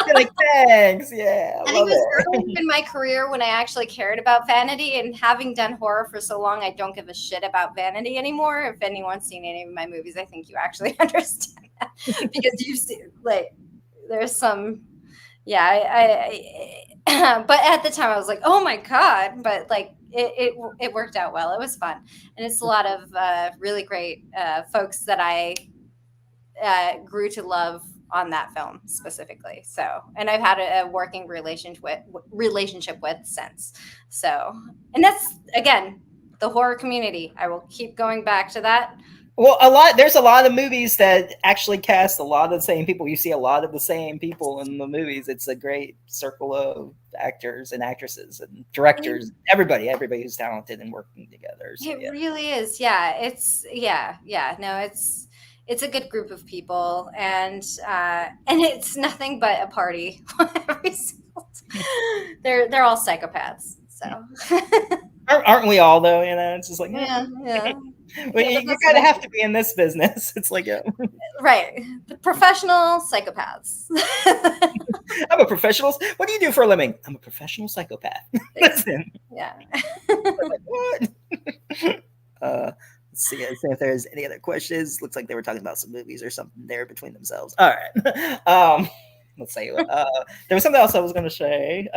You're like, thanks. Yeah, I And it love was early it. in my career when I actually cared about vanity. And having done horror for so long, I don't give a shit about vanity anymore. If anyone's seen any of my movies, I think you actually understand that because you see, like, there's some, yeah. But at the time, I was like, oh my god! But like, it worked out well. It was fun, and it's a lot of really great folks that I grew to love on that film specifically. So, and I've had a working relationship with since. So, and that's again the horror community. I will keep going back to that. Well, there's a lot of movies that actually cast a lot of the same people. You see a lot of the same people in the movies. It's a great circle of actors and actresses and directors. Everybody who's talented and working together. So It yeah. really is. Yeah, yeah. No, it's a good group of people, and it's nothing but a party. Every single they're all psychopaths. So Aren't we all though? It's just like, yeah. well, Yeah, but you that's kind of nice. have to be in this business. It's like, Right. The professional psychopaths. I'm a professional. What do you do for a living? I'm a professional psychopath. Listen, Yeah. like, what? uh, let's see if there's any other questions. Looks like they were talking about some movies or something there between themselves. All right. Let's see. There was something else I was going to say.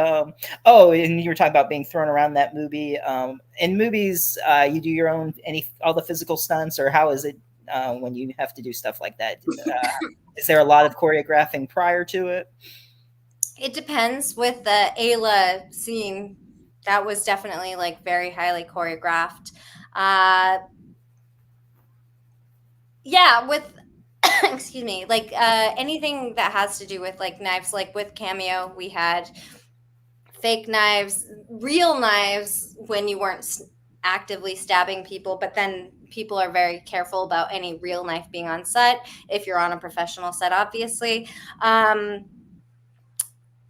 Oh, and you were talking about being thrown around that movie. In movies, you do your own all the physical stunts, or how is it when you have to do stuff like that? Is there a lot of choreographing prior to it? It depends. With the Ayla scene, that was definitely like very highly choreographed. Uh, yeah, with excuse me, like anything that has to do with like knives, like with Cameo, we had fake knives, real knives when you weren't actively stabbing people, but then people are very careful about any real knife being on set if you're on a professional set, obviously. Um,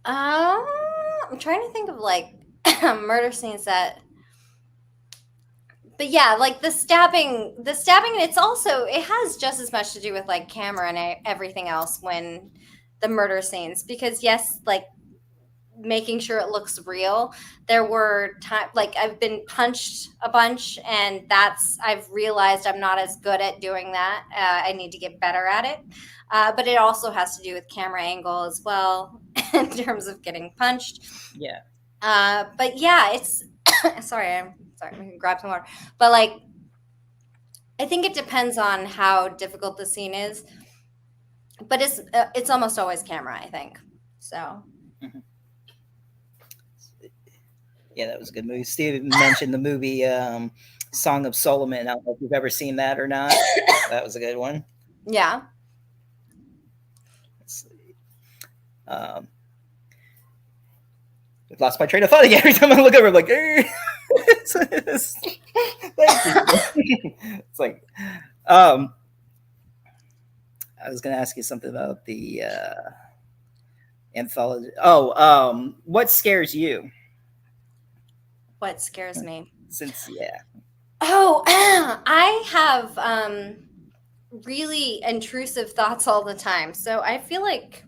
I'm trying to think of like murder scenes that, but yeah, like the stabbing, and it has just as much to do with like camera and everything else when the murder scenes, because yes, like making sure it looks real. There were times like I've been punched a bunch, and I've realized I'm not as good at doing that. I need to get better at it. But it also has to do with camera angle as well in terms of getting punched. Yeah. But yeah, it's I'm sorry, I'm gonna grab some more. But like, I think it depends on how difficult the scene is. But it's almost always camera, I think. So Mhm. Yeah, that was a good movie. Steve mentioned the movie Song of Solomon. I don't know if you've ever seen that or not. That was a good one. yeah. Let's see. I've lost my train of thought again. Every time I look over, I'm like, thank you. It's like, um, I was going to ask you something about the anthology. Oh, what scares you? What scares me? Since yeah, Oh, I have really intrusive thoughts all the time. So I feel like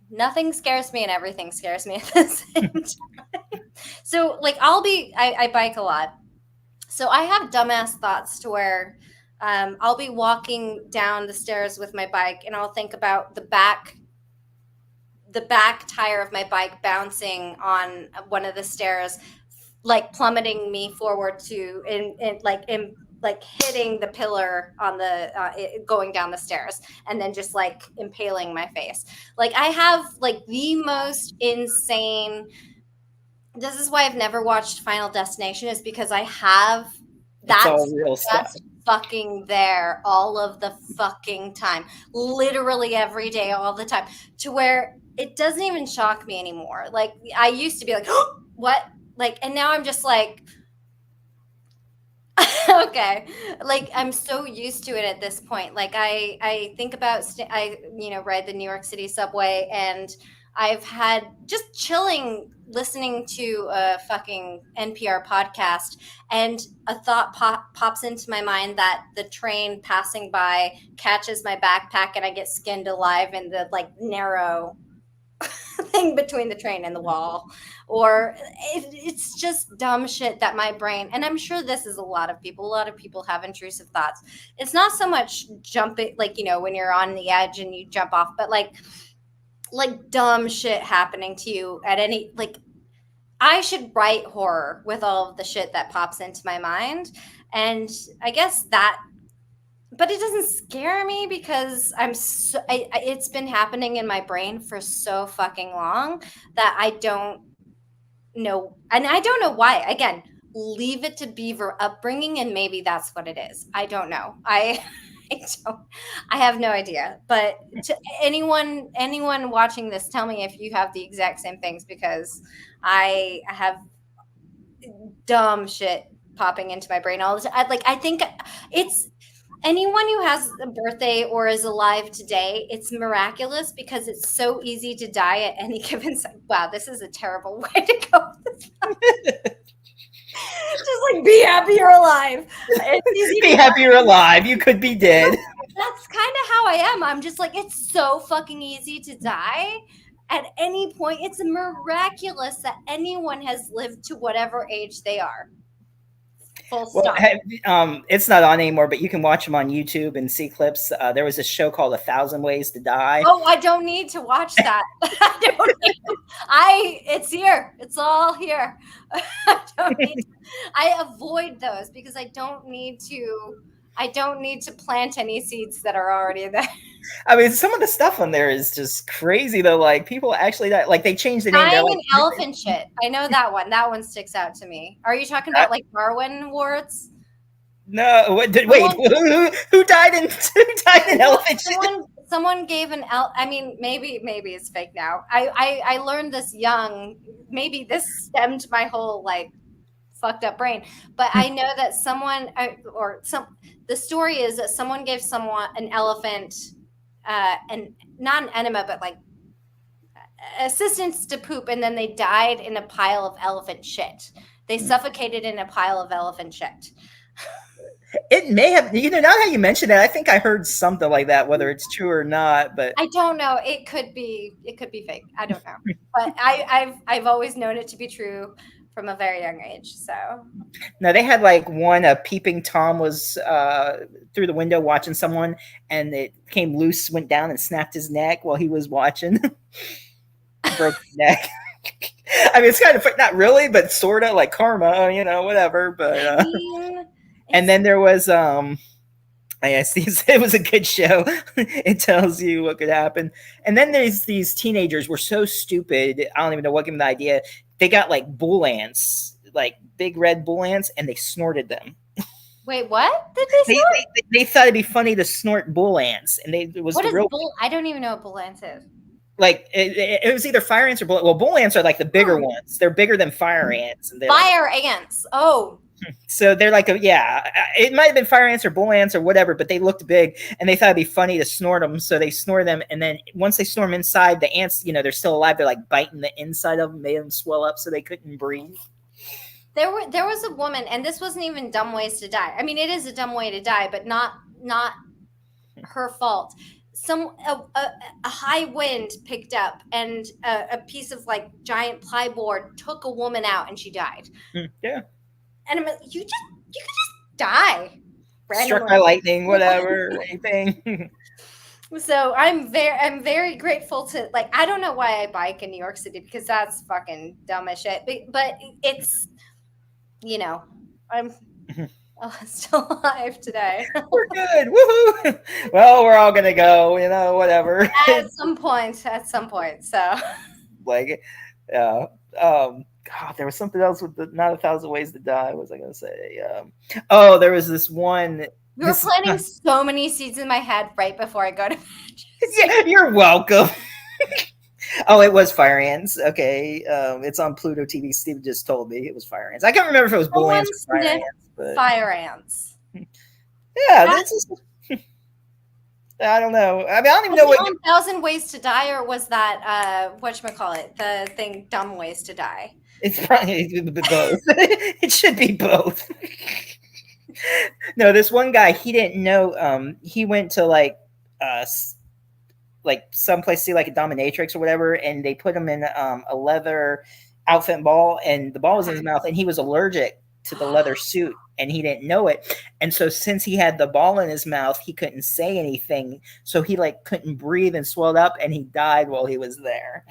nothing scares me and everything scares me at the same time. So like I bike a lot. So I have dumbass thoughts to where I'll be walking down the stairs with my bike and I'll think about the back tire of my bike bouncing on one of the stairs, like plummeting me forward to in like hitting the pillar on the going down the stairs, and then just like impaling my face. Like I have like the most insane. This is why I've never watched Final Destination, is because I have it's all that's real stuff. just fucking there all of the fucking time. Literally every day, all the time. To where it doesn't even shock me anymore. Like I used to be like, what? Like, and now I'm just like, okay, like I'm so used to it at this point. Like I think about I ride the New York City subway, and I've had just chilling listening to a fucking NPR podcast, and a thought pops into my mind that the train passing by catches my backpack and I get skinned alive in the like narrow thing between the train and the wall. Or it's just dumb shit that my brain, and I'm sure this is a lot of people have intrusive thoughts. It's not so much jumping, like when you're on the edge and you jump off, but like dumb shit happening to you at any, like I should write horror with all of the shit that pops into my mind. And I guess that, but it doesn't scare me because it's been happening in my brain for so fucking long that I don't know. And I don't know why. Again, leave it to Beaver upbringing, and maybe that's what it is. I don't know. I don't. I have no idea. But to anyone watching this, tell me if you have the exact same things, because I have dumb shit popping into my brain all the time. I think it's anyone who has a birthday or is alive today, it's miraculous because it's so easy to die at any given time. Wow, this is a terrible way to go. Just like be happy you're alive. It's easy Be to happy you're alive. You could be dead. That's kind of how I am. I'm just like, it's so fucking easy to die at any point. It's miraculous that anyone has lived to whatever age they are. Full Well, stop. it's not on anymore, but you can watch them on YouTube and see clips. There was a show called A Thousand Ways to Die. Oh, I don't need to watch that. It's here. It's all here. I avoid those because I don't need to plant any seeds that are already there. I mean, some of the stuff on there is just crazy though. Like people actually die. Like they changed the name. They're Dying like, and elephant shit. I know that one. That one sticks out to me. Are you talking about like Darwin Awards? no, wait, who died in elephant shit? Someone gave I mean, maybe it's fake now. I learned this young. Maybe this stemmed my whole like fucked up brain. But I know that the story is that someone gave someone an elephant, and not an enema, but like assistance to poop, and then they died in a pile of elephant shit. They suffocated in a pile of elephant shit. It may have, now how you mentioned it, I think I heard something like that, whether it's true or not. But I don't know. It could be fake. I don't know. But I've always known it to be true from a very young age. So no, they had like one. A peeping tom was through the window watching someone, and it came loose, went down, and snapped his neck while he was watching. Broke his neck. I mean, it's kind of not really, but sort of like karma, whatever. But I mean, and then there was I see it was a good show. It tells you what could happen. And then there's these teenagers were so stupid. I don't even know what gave them the idea. They got like bull ants, like big red bull ants, and they snorted them. Wait, what did they snort? They thought it'd be funny to snort bull ants, and it was what the is real. bull? I don't even know what bull ants is. Like it was either fire ants or bull. Well, bull ants are like the bigger ones. They're bigger than fire ants. And Fire ants. Oh, So they're like, it might have been fire ants or bull ants or whatever, but they looked big and they thought it'd be funny to snort them. So they snore them. And then once they snore them inside, the ants, they're still alive. They're like biting the inside of them, made them swell up so they couldn't breathe. There was a woman, and this wasn't even dumb ways to die. I mean, it is a dumb way to die, but not her fault. A high wind picked up, and a piece of like giant plyboard took a woman out, and she died. Yeah. And I'm like, you could just die randomly. Struck by lightning, whatever, anything. So I'm very grateful to, like, I don't know why I bike in New York City, because that's fucking dumb as shit. But it's, I'm still alive today. We're good. Woohoo! Well, we're all gonna go, whatever. At some point. So like, God, there was something else with the not 1,000 ways to die. What was I gonna say? There was this one. You were planting so many seeds in my head right before I go to bed. Yeah, you're welcome. Oh, it was fire ants. Okay, it's on Pluto TV. Steve just told me it was fire ants. I can't remember if it was bull ants or fire ants. But... Fire ants. Yeah, that's just. I don't know. I mean, I don't even know what. 1,000 Ways to Die, or was that whatchamacallit, the thing, Dumb Ways to Die? It's probably both. It should be both. No, this one guy, he didn't know. He went to like someplace to see like a dominatrix or whatever, and they put him in a leather outfit and ball, and the ball was in his mouth, and he was allergic to the leather suit, and he didn't know it. And so since he had the ball in his mouth, he couldn't say anything, so he like couldn't breathe and swelled up, and he died while he was there.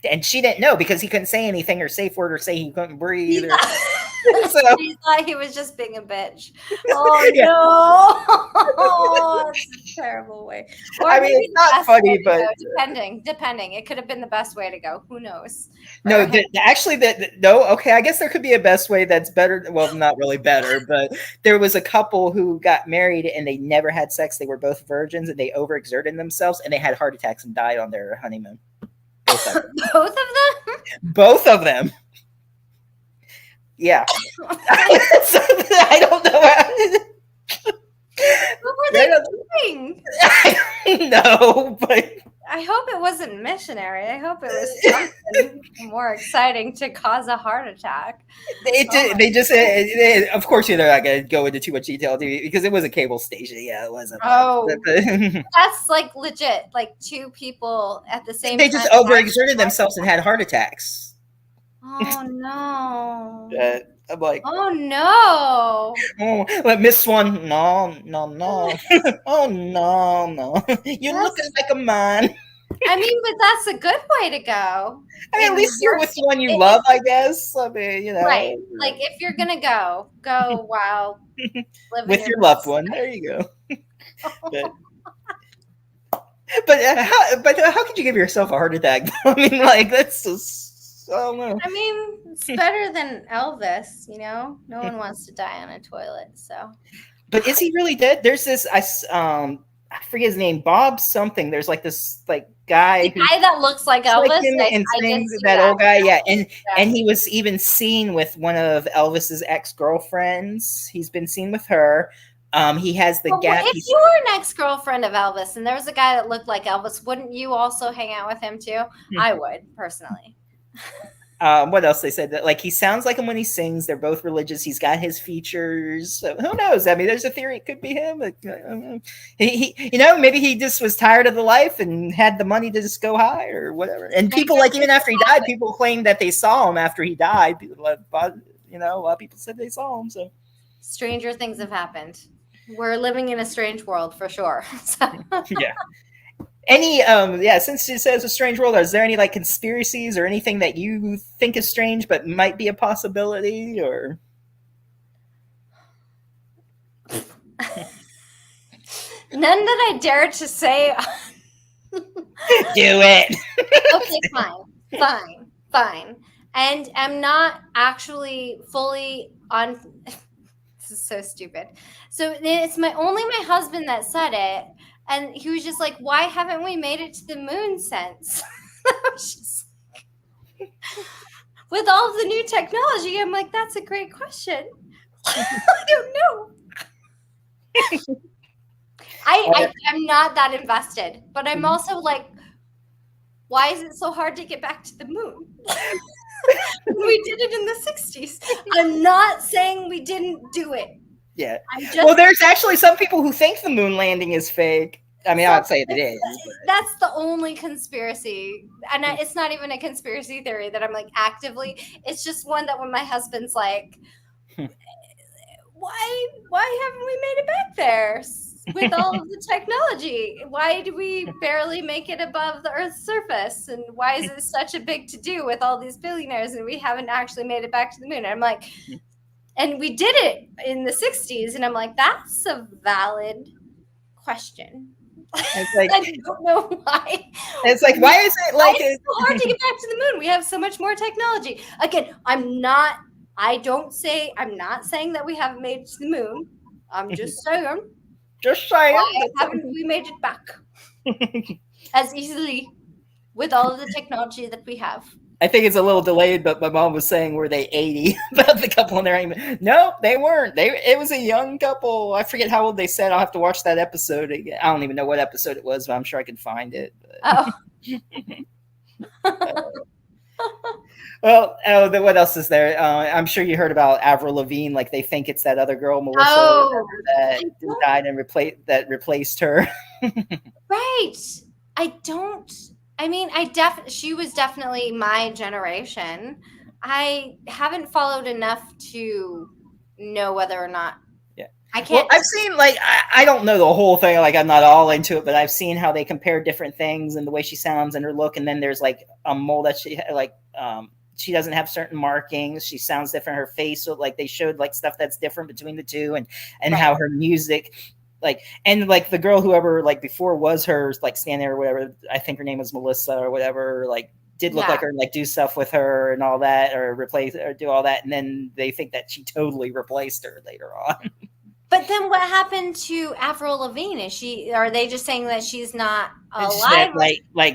And she didn't know because he couldn't say anything or safe word or say he couldn't breathe. So she thought he was just being a bitch. Oh yeah. No, that's a terrible way. Or I mean, it's not funny, but depending, it could have been the best way to go. Who knows? No, actually, no. Okay, I guess there could be a best way that's better. Well, not really better, but there was a couple who got married and they never had sex. They were both virgins and they overexerted themselves and they had heart attacks and died on their honeymoon. Both of them. Both of them? Both of them. Yeah. I don't know. What were they doing? No, but I hope it wasn't missionary. I hope it was something more exciting to cause a heart attack. They just, of course, they're not going to go into too much detail because it was a cable station. Yeah, it wasn't. Oh, that's like legit. Like two people at the same time. They just overexerted themselves and had heart attacks. Oh, no. I'm like, oh no! Oh, but Miss Swan, no. Oh no! You're looking like a man. I mean, but that's a good way to go. I mean, at least you're with someone you love, I guess. I mean, right? Like if you're gonna go while living with your loved one. There you go. But how could you give yourself a heart attack? I mean, like that's just. I don't know. I mean, it's better than Elvis, No one wants to die on a toilet, so. But is he really dead? There's this I forget his name, Bob something. There's like this guy. The guy that looks like Elvis. Like and sings that old guy, yeah. And he was even seen with one of Elvis's ex-girlfriends. He's been seen with her. He has the gap. If you were an ex-girlfriend of Elvis and there was a guy that looked like Elvis, wouldn't you also hang out with him too? I would, personally. What else they said? That like he sounds like him when he sings. They're both religious. He's got his features. So who knows? I mean, there's a theory it could be him. But, he maybe he just was tired of the life and had the money to just go high or whatever. And people like even after he died, people claimed that they saw him after he died. People, a lot of people said they saw him. So stranger things have happened. We're living in a strange world for sure. So. Yeah. Any since it says a strange world, is there any like conspiracies or anything that you think is strange but might be a possibility or none that I dare to say? Do it. Okay, fine. And I'm not actually fully on. This is so stupid. So it's only my husband that said it. And he was just like, why haven't we made it to the moon since? I was just like, with all of the new technology? I'm like, that's a great question. I don't know. I'm not that invested, but I'm also like, why is it so hard to get back to the moon? We did it in the 60s. I'm not saying we didn't do it. Yeah. I'm Well, just there's actually some people who think the moon landing is fake. I mean, I would say it is. that's the only conspiracy, and it's not even a conspiracy theory that I'm like actively. It's just one that when my husband's like, why haven't we made it back there with all of the technology? Why do we barely make it above the Earth's surface? And why is it such a big to do with all these billionaires and we haven't actually made it back to the moon? And I'm like, and we did it in the 60s, and I'm like, that's a valid question. It's like, I don't know why. It's like, why is it like it's so hard to get back to the moon? We have so much more technology. Again, I'm not saying that we haven't made it to the moon. I'm just saying. Just saying. Why haven't we made it back as easily with all of the technology that we have? I think it's a little delayed, but my mom was saying, were they 80 about the couple in there? No, they weren't. It was a young couple. I forget how old they said. I'll have to watch that episode again. I don't even know what episode it was, but I'm sure I can find it. Oh. Well, what else is there? I'm sure you heard about Avril Lavigne. Like they think it's that other girl, Melissa, that died and replaced her. Right. I mean, she was definitely my generation. I haven't followed enough to know whether or not. Yeah. I can't. Well, I've seen I don't know the whole thing. Like I'm not all into it, but I've seen how they compare different things and the way she sounds and her look. And then there's like a mole that she doesn't have certain markings. She sounds different. Her face, so like they showed like stuff that's different between the two, and right. How her music. And the girl, whoever before was her standing there or whatever, I think her name was Melissa or whatever, did look like her, do stuff with her and all that, or replace or do all that. And then they think that she totally replaced her later on. But then what happened to Avril Lavigne? Are they just saying that she's not alive?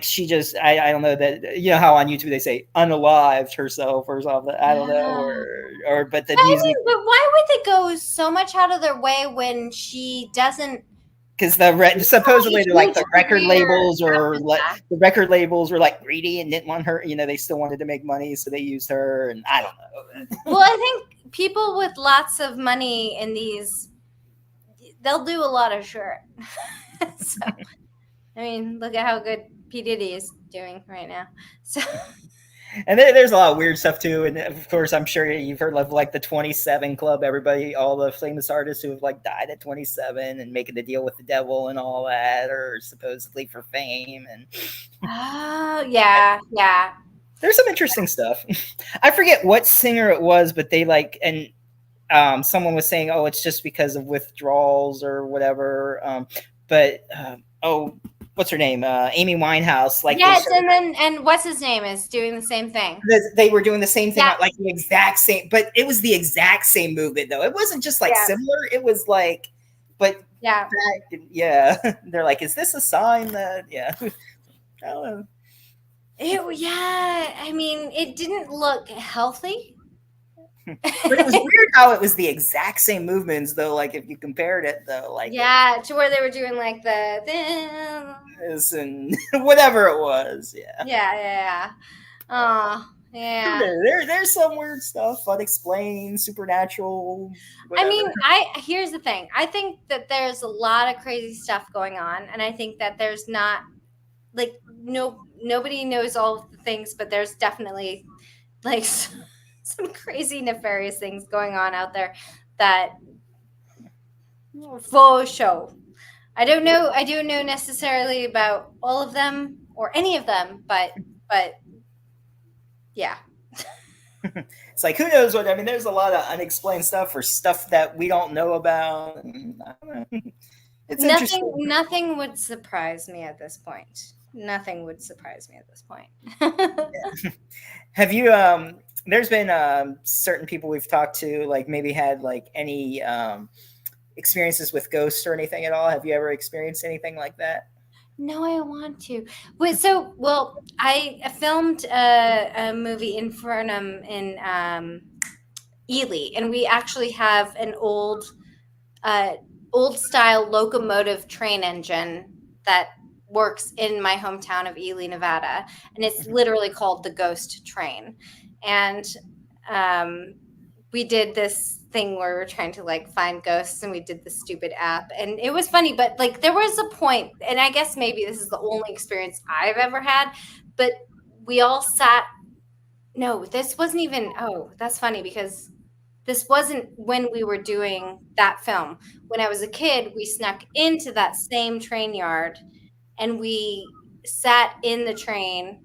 She just, I don't know that, you know how on YouTube they say unalived herself or something. I don't know. But the music. But why would they go so much out of their way when she doesn't? Because supposedly the record labels the record labels were greedy and didn't want her. They still wanted to make money, so they used her. And I don't know. Well, I think people with lots of money in these, they'll do a lot of shit. So, I mean, look at how good P. Diddy is doing right now. So. And there's a lot of weird stuff too, and of course, I'm sure you've heard of the 27 Club. All the famous artists who have died at 27 and making the deal with the devil and all that, or supposedly for fame. And yeah. There's some interesting stuff. I forget what singer it was, but they someone was saying, "Oh, it's just because of withdrawals or whatever." What's her name? Amy Winehouse. Yes, and what's his name is doing the same thing. They were doing the same thing, the exact same, but it was the exact same movement though. It wasn't just similar. It was yeah. They're like, is this a sign that I don't know. I mean, it didn't look healthy. But it was weird how it was the exact same movements though, if you compared it though, to where they were doing the this and whatever it was. Yeah. Oh, yeah. There's some weird stuff, unexplained, supernatural. Whatever. I mean, here's the thing. I think that there's a lot of crazy stuff going on, and I think that there's not nobody knows all of the things, but there's definitely some crazy nefarious things going on out there that for show. I don't know necessarily about all of them or any of them, but yeah. It's who knows what, I mean, there's a lot of unexplained stuff or stuff that we don't know about. I don't know. It's nothing would surprise me at this point. Nothing would surprise me at this point. Yeah. Have you there's been certain people we've talked to maybe had any experiences with ghosts or anything at all? Have you ever experienced anything like that? No, I want to. Wait, so well, I filmed a movie Infernum in Ely, and we actually have an uh, old style locomotive train engine that works in my hometown of Ely, Nevada, and it's Mhm. literally called the Ghost Train. And um, we did this thing where we are trying to like find ghosts, and we did the stupid app, and it was funny. But like, there was a point, and I guess maybe this is the only experience I've ever had, but we all sat. No, this wasn't even. Oh, that's funny because this wasn't when we were doing that film. When I was a kid, we snuck into that same train yard and we sat in the train,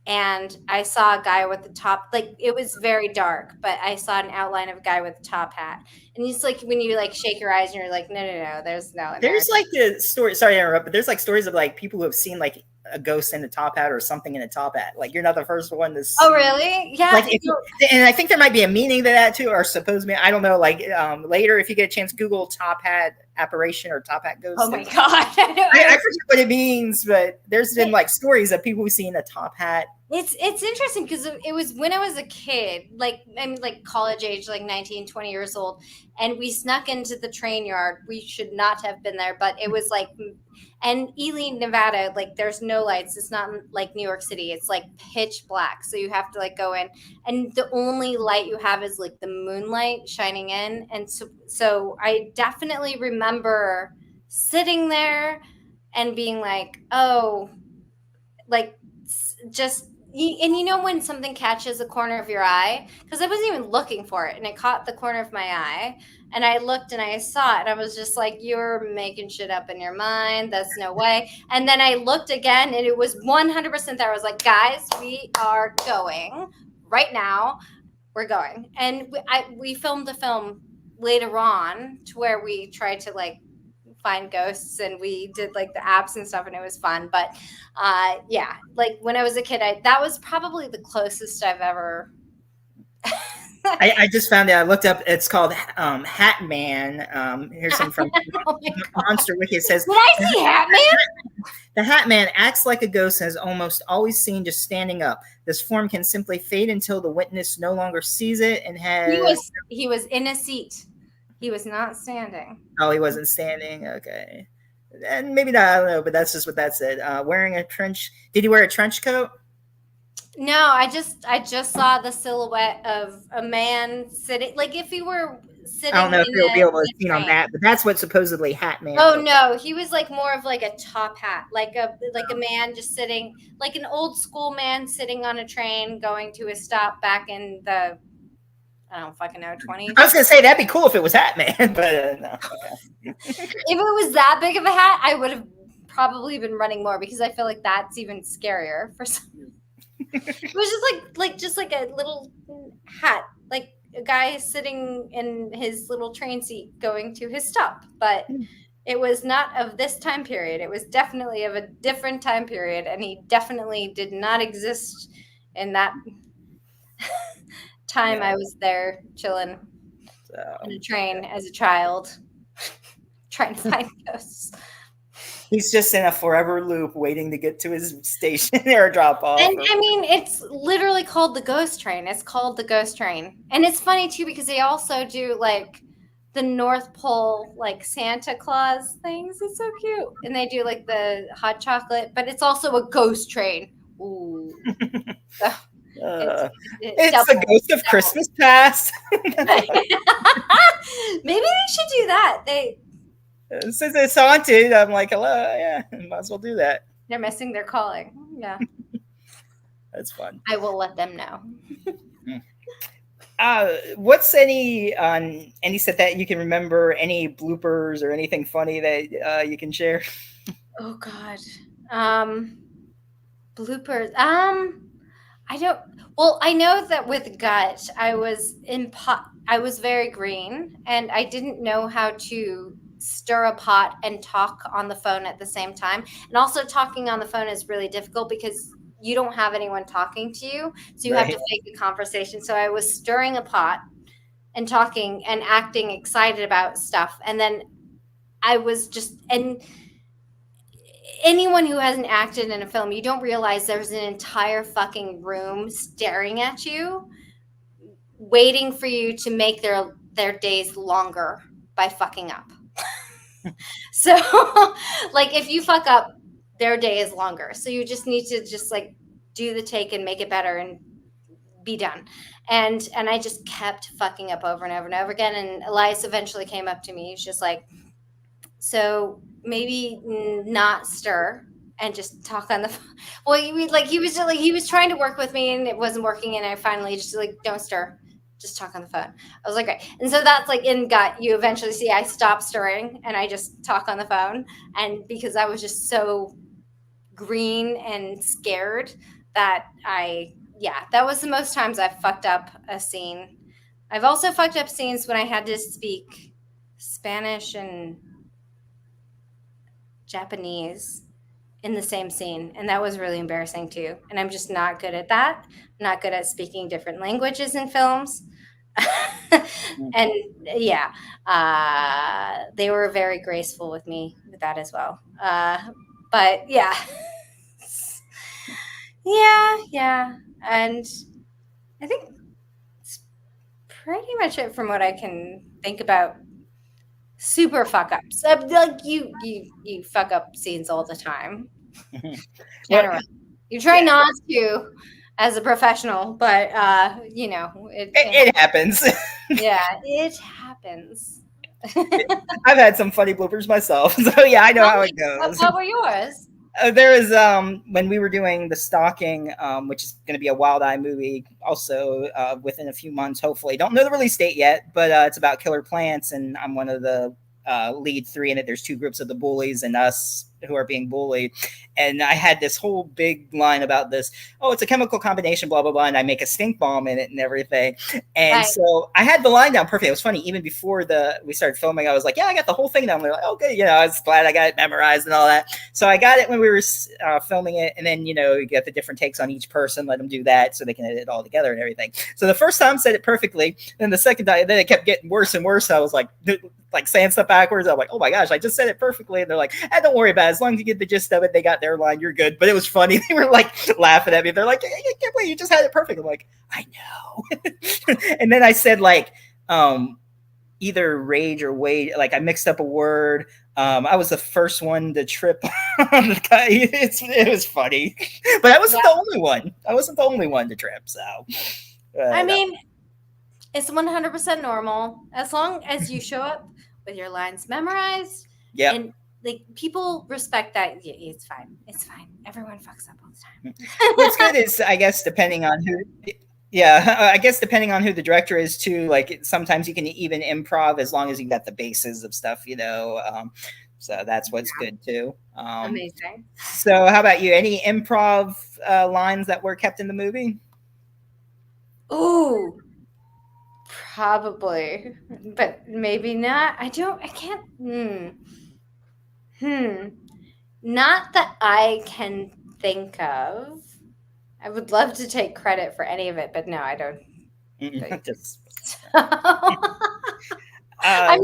and I saw a guy with the top, like it was very dark, but I saw an outline of a guy with a top hat. And it's like when you like shake your eyes and you're like, no, no, no, there's no one there. There's like the story. Sorry to interrupt, but there's like stories of like people who have seen like a ghost in a top hat or something in a top hat. Like you're not the first one to Oh, see. really? Yeah. Like if you, and I think there might be a meaning to that too, or supposed to be. I don't know. Like later, if you get a chance, Google top hat apparition or top hat Oh ghost. my There's God. I forget what it means, but there's been like stories of people who've seen a top hat. It's interesting because it was when I was a kid, like I mean like college age, like 19, 20 years old, and we snuck into the train yard. We should not have been there, but it was like, and Ely, Nevada, like there's no lights. It's not like New York City. It's like pitch black. So you have to like go in, and the only light you have is like the moonlight shining in. And so I definitely remember sitting there and being like, oh, like just and you know when something catches the corner of your eye, because I wasn't even looking for it and it caught the corner of my eye, and I looked and I saw it and I was just like, you're making shit up in your mind, that's no way. And then I looked again and it was 100% there. I was like, guys, we are going right now, we're going. And we filmed the film later on to where we tried to like find ghosts, and we did like the apps and stuff, and it was fun. But yeah, like when I was a kid, that was probably the closest I've ever. I just found out. I looked up. It's called Hat Man. Here's some from Oh my God, Monster Wiki. It says did I see Hat Man? the Hat Man acts like a ghost and is almost always seen just standing up. This form can simply fade until the witness no longer sees it and he has. was he was in a seat, he was not standing. Oh, he wasn't standing. Okay. And maybe not. I don't know, but that's just what that said. Wearing a trench. Did he wear a trench coat? No, I just saw the silhouette of a man sitting, like if he were I sitting don't know if in you'll be able to a see on train. that, but that's what supposedly Hat Man Oh looked no, he was like more of like a top hat, like a man just sitting, like an old school man sitting on a train going to a stop back in the, I don't fucking know, I 20s. was gonna say that'd be cool if it was Hat Man, but no. Okay. If it was that big of a hat, I would have probably been running more because I feel like that's even scarier for some. It was just like a little hat, like a guy sitting in his little train seat going to his stop, but it was not of this time period. It was definitely of a different time period, and he definitely did not exist in that time Yeah. I was there chilling on So a train as a child, trying to find ghosts. he's just in a forever loop waiting to get to his station or drop off. And Or I mean, it's literally called the Ghost Train. It's called the Ghost Train. And it's funny too because they also do like the North Pole, like Santa Claus things. It's so cute. And they do like the hot chocolate, but it's also a ghost train. Ooh. So it's uh, it it's the double, ghost of Christmas past. double. Maybe they should do that. Since it's haunted, I'm like, hello, yeah, might as well do that. They're missing their calling. Yeah. That's fun. I will let them know. What's any set that you can remember? Any bloopers or anything funny that you can share? Oh God. Bloopers. I don't. Well, I know that with gut, I was very green, and I didn't know how to stir a pot and talk on the phone at the same time. And also, talking on the phone is really difficult because you don't have anyone talking to you, so you have Right. to fake a conversation. So I was stirring a pot and talking and acting excited about stuff, and then I was just and anyone who hasn't acted in a film, you don't realize there's an entire fucking room staring at you, waiting for you to make their days longer by fucking up. So, like, if you fuck up, their day is longer. So you just need to just like do the take and make it better and be done. And I just kept fucking up over and over and over again. And Elias eventually came up to me. He's just like, so maybe not stir and just talk on the phone. Well, he was trying to work with me and it wasn't working. And I finally just like, don't stir, just talk on the phone. I was like, great. And so that's like in gut, you eventually see I stop stirring and I just talk on the phone. And because I was just so green and scared that that was the most times I've fucked up a scene. I've also fucked up scenes when I had to speak Spanish and Japanese in the same scene, and that was really embarrassing too. And I'm just not good at that. I'm not good at speaking different languages in films. And yeah, they were very graceful with me with that as well. But yeah, yeah, and I think it's pretty much it from what I can think about. Super fuck ups. Like you fuck up scenes all the time. Well, Generally, you try yeah, not to as a professional, but it happens. yeah, it happens. I've had some funny bloopers myself, so yeah, I know Tell how me, it goes. what were yours? There was when we were doing the stalking, which is going to be a Wild Eye movie, also within a few months, hopefully. Don't know the release date yet, but it's about killer plants, and I'm one of the lead three in it. There's two groups of the bullies and us who are being bullied, and I had this whole big line about this. Oh, it's a chemical combination, blah blah blah, and I make a stink bomb in it and everything. And Right. so I had the line down perfect. It was funny. Even before we started filming, I was like, yeah, I got the whole thing down. They're like, okay, I was glad I got it memorized and all that. So I got it when we were filming it, and then you get the different takes on each person, let them do that so they can edit it all together and everything. So the first time said it perfectly, then the second time, then it kept getting worse and worse. I was like saying stuff backwards. I'm like, oh my gosh, I just said it perfectly. And they're like, don't worry about it. As long as you get the gist of it, they got their line, you're good. But it was funny. They were like laughing at me. They're like, I can't believe you just had it perfect. I'm like, I know. And then I said either rage or wait. Like I mixed up a word. I was the first one to trip on the guy. It was funny, but I wasn't the only one. I wasn't the only one to trip. So, I mean, it's 100% normal as long as you show up with your lines memorized. Yeah. And like people respect that. It's fine. It's fine. Everyone fucks up all the time. What's good is, I guess, depending on who. Yeah, I guess depending on who the director is too. Like sometimes you can even improv as long as you got the bases of stuff. So that's what's good too. Amazing. So how about you? Any improv lines that were kept in the movie? Ooh, probably, but maybe not. I can't. Not that I can think of. I would love to take credit for any of it, but no, I don't. Just, I'm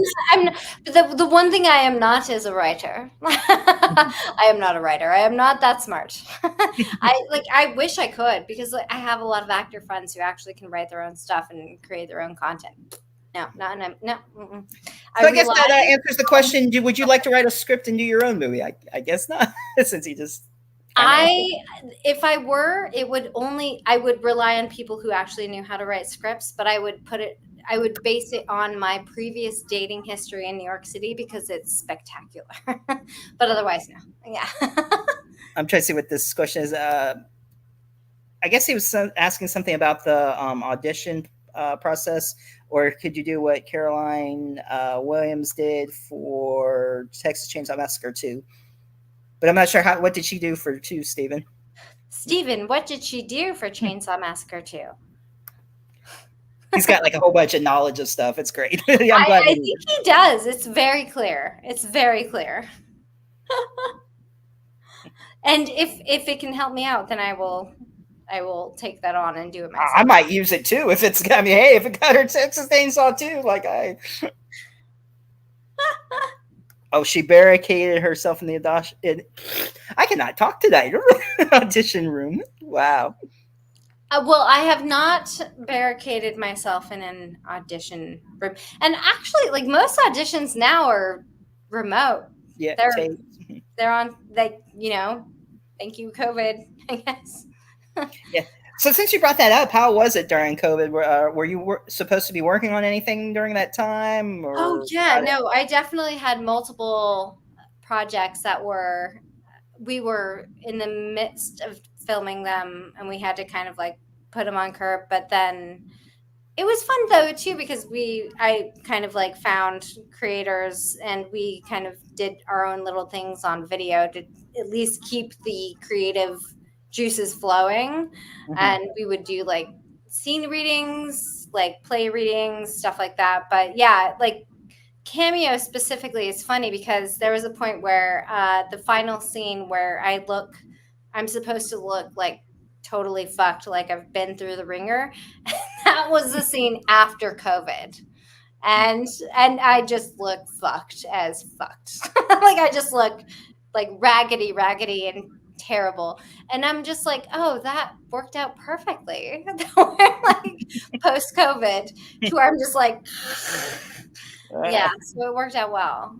the one thing I am not is a writer. I am not a writer. I am not that smart. I wish I could because I have a lot of actor friends who actually can write their own stuff and create their own content. No. So I guess that answers the question. Would you like to write a script and do your own movie? I guess not, since you just. If I were, I would rely on people who actually knew how to write scripts, but I would base it on my previous dating history in New York City because it's spectacular. But otherwise, no. Yeah. I'm trying to see what this question is. I guess he was asking something about the audition process, or could you do what Caroline Williams did for Texas Chainsaw Massacre 2? But I'm not sure what did she do for 2, Steven? Steven, what did she do for Chainsaw Massacre 2? He's got like a whole bunch of knowledge of stuff. It's great. I'm glad I think he does. It's very clear. And if it can help me out, then I will take that on and do it myself. I might use it too if it's. I mean, hey, if it got her Texas Chainsaw too, like I. Oh, she barricaded herself in the audition. I cannot talk tonight. Audition room. Wow. Well, I have not barricaded myself in an audition room. And actually, like most auditions now are remote. Yeah, They're tape. they're on like, thank you COVID, I guess. Yeah. So since you brought that up, how was it during COVID? Were you supposed to be working on anything during that time, Oh or yeah, no, I definitely had multiple projects that we were in the midst of filming them and we had to kind of like put them on curb, but then it was fun though too because I kind of like found creators and we kind of did our own little things on video to at least keep the creative juices flowing. Mhm. And we would do like scene readings, like play readings, stuff like that. But yeah, like Cameo specifically is funny because there was a point where the final scene where I'm supposed to look like totally fucked, like I've been through the ringer. That was the scene after COVID. And I just look fucked as fucked. Like I just look like raggedy and terrible. And I'm just like, oh, that worked out perfectly. Like post COVID to where I'm just like yeah, so it worked out well.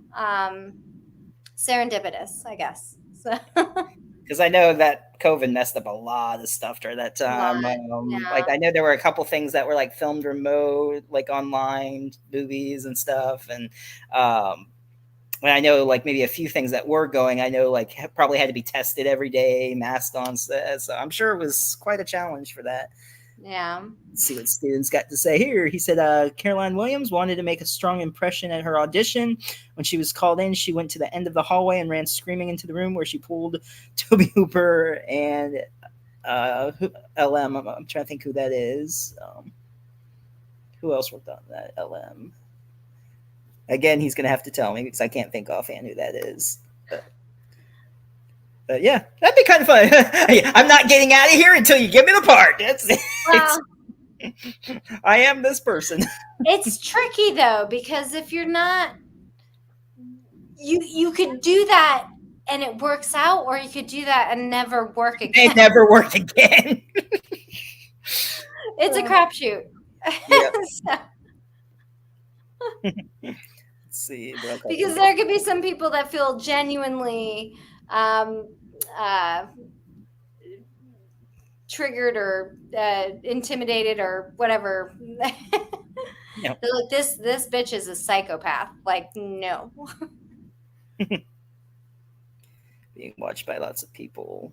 Serendipitous, I guess. So a Because I know that COVID messed up a lot of stuff during that lot, time. Like yeah. I know there were a couple things that were like filmed remote, like online movies and stuff, um, and I know like maybe a few things that were going. I know like probably had to be tested every day, masked on set. So I'm sure it was quite a challenge for that. Yeah. Let's see what students got to say here. He said Caroline Williams wanted to make a strong impression at her audition. When she was called in, she went to the end of the hallway and ran screaming into the room where she pulled Toby Hooper and LM. I'm trying to think who that is. Who else worked on that? LM. Again, he's going to have to tell me because I can't think offhand who that is. But yeah, that'd be kind of fun. I'm not getting out of here until you give me the part. Well, I am this person. it's tricky though because if you're not you could do that and it works out or you could do that and never work They again. never work again. It's a crapshoot. Yep. So, Let's see. Okay. because there could be some people that feel genuinely um, uh, triggered or intimidated or whatever. Yeah. They're like, this bitch is a psychopath. Like, no. Being watched by lots of people.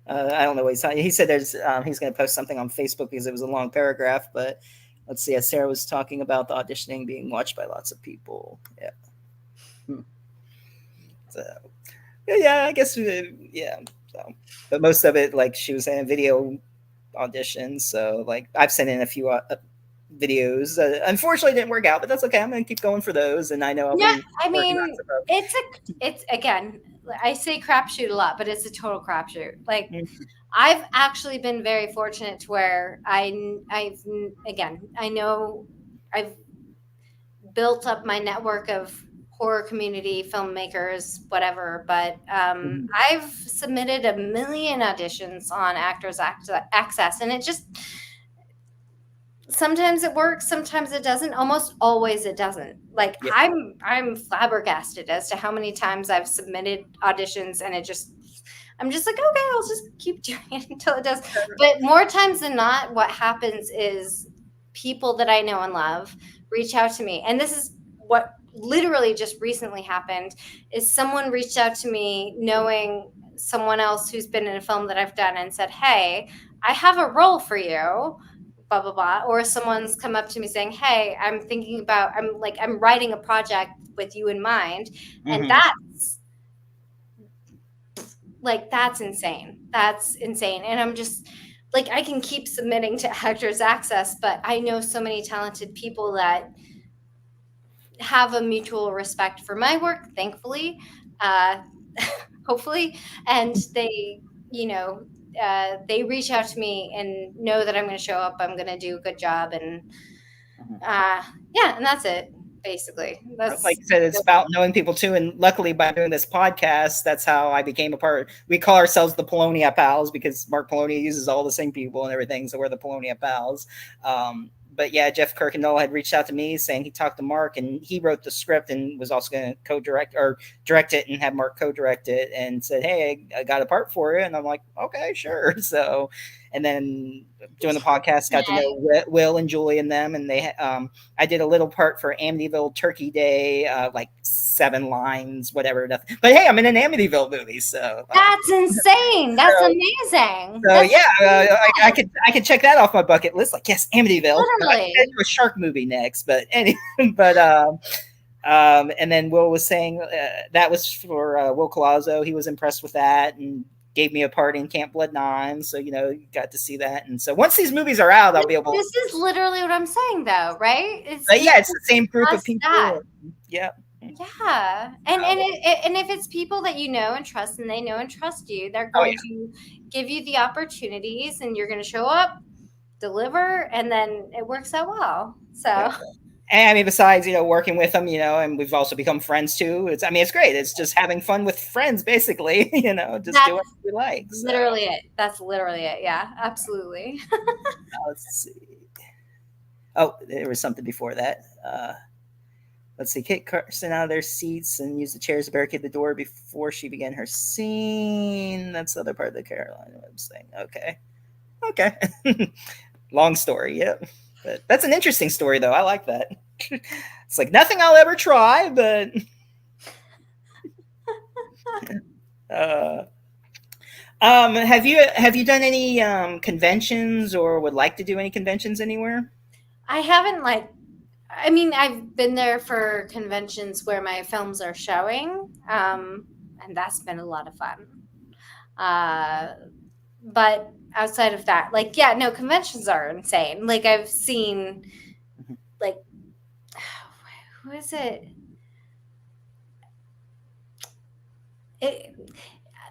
I don't know what he said. He's going to post something on Facebook because it was a long paragraph. But let's see. As Sarah was talking about the auditioning being watched by lots of people. Yeah. So yeah, I guess yeah. So, but most of it, like she was saying, video auditions. So like I've sent in a few videos. Unfortunately, it didn't work out, but that's okay. I'm gonna keep going for those, and I know I'll Yeah, be I working on mean, some of. it's again, I say crapshoot a lot, but it's a total crapshoot. Like, Mhm. I've actually been very fortunate to where again, I know I've built up my network of horror community filmmakers, whatever, but Mhm. I've submitted a million auditions on Access, and it just sometimes it works, sometimes it doesn't, almost always it doesn't. Like Yeah. I'm flabbergasted as to how many times I've submitted auditions and I'm just like, okay, I'll just keep doing it until it does. But more times than not, what happens is people that I know and love reach out to me, and this is what literally just recently happened is someone reached out to me knowing someone else who's been in a film that I've done and said, hey, I have a role for you, blah blah blah. Or someone's come up to me saying, hey, I'm writing a project with you in mind. And Mhm. that's insane. That's insane. And I'm just like, I can keep submitting to Actors Access, but I know so many talented people that have a mutual respect for my work, thankfully, uh, hopefully, and they reach out to me and know that I'm going to show up, I'm going to do a good job, and Mhm. yeah, and that's it. basically. Like That's I said, it's about knowing people too. And luckily, by doing this podcast, that's how I became a part. We call ourselves the Polonia Pals because Mark Polonia uses all the same people and everything. So we're the Polonia Pals. But yeah, Jeff Kirkendall had reached out to me saying he talked to Mark and he wrote the script and was also going to co-direct or direct it and have Mark co-direct it and said, "Hey, I got a part for you." And I'm like, "Okay, sure." So, and then doing the podcast, got to know Will and Julie and them, and they I did a little part for Amityville Turkey Day, like 7 lines, whatever. Nothing. But hey, I'm in an Amityville movie, so that's insane. That's amazing. so That's yeah, really I could check that off my bucket list. Like yes, Amityville. I literally. could do a shark movie next, but anyway, but and then Will was saying that was for Will Colazzo. He was impressed with that and gave me a part in Camp Blood 9. So, you got to see that. And so once these movies are out, I'll be able This is literally what I'm saying, though, right? yeah, it's the same group of people. That. Yeah. Yeah. And if it's people that you know and trust and they know and trust you, they're Oh, going yeah. to give you the opportunities and you're going to show up, deliver, and then it works out well. So. Yeah. And I mean, besides, working with them, and we've also become friends too. It's great. It's just having fun with friends, basically, just doing what we like. So. Literally it. That's literally it. Yeah, absolutely. Let's see. Oh, there was something before that. Let's see. Kick Carson out of their seats and use the chairs to barricade the door before she began her scene. That's the other part of the Carolina Web thing. Okay. Long story. Yep. But that's an interesting story, though. I like that. It's like nothing I'll ever try, but have you done any conventions or would like to do any conventions anywhere? I haven't I mean, I've been there for conventions where my films are showing, and that's been a lot of fun. But outside of that, yeah, no, conventions are insane. Like I've seen, like, who is it?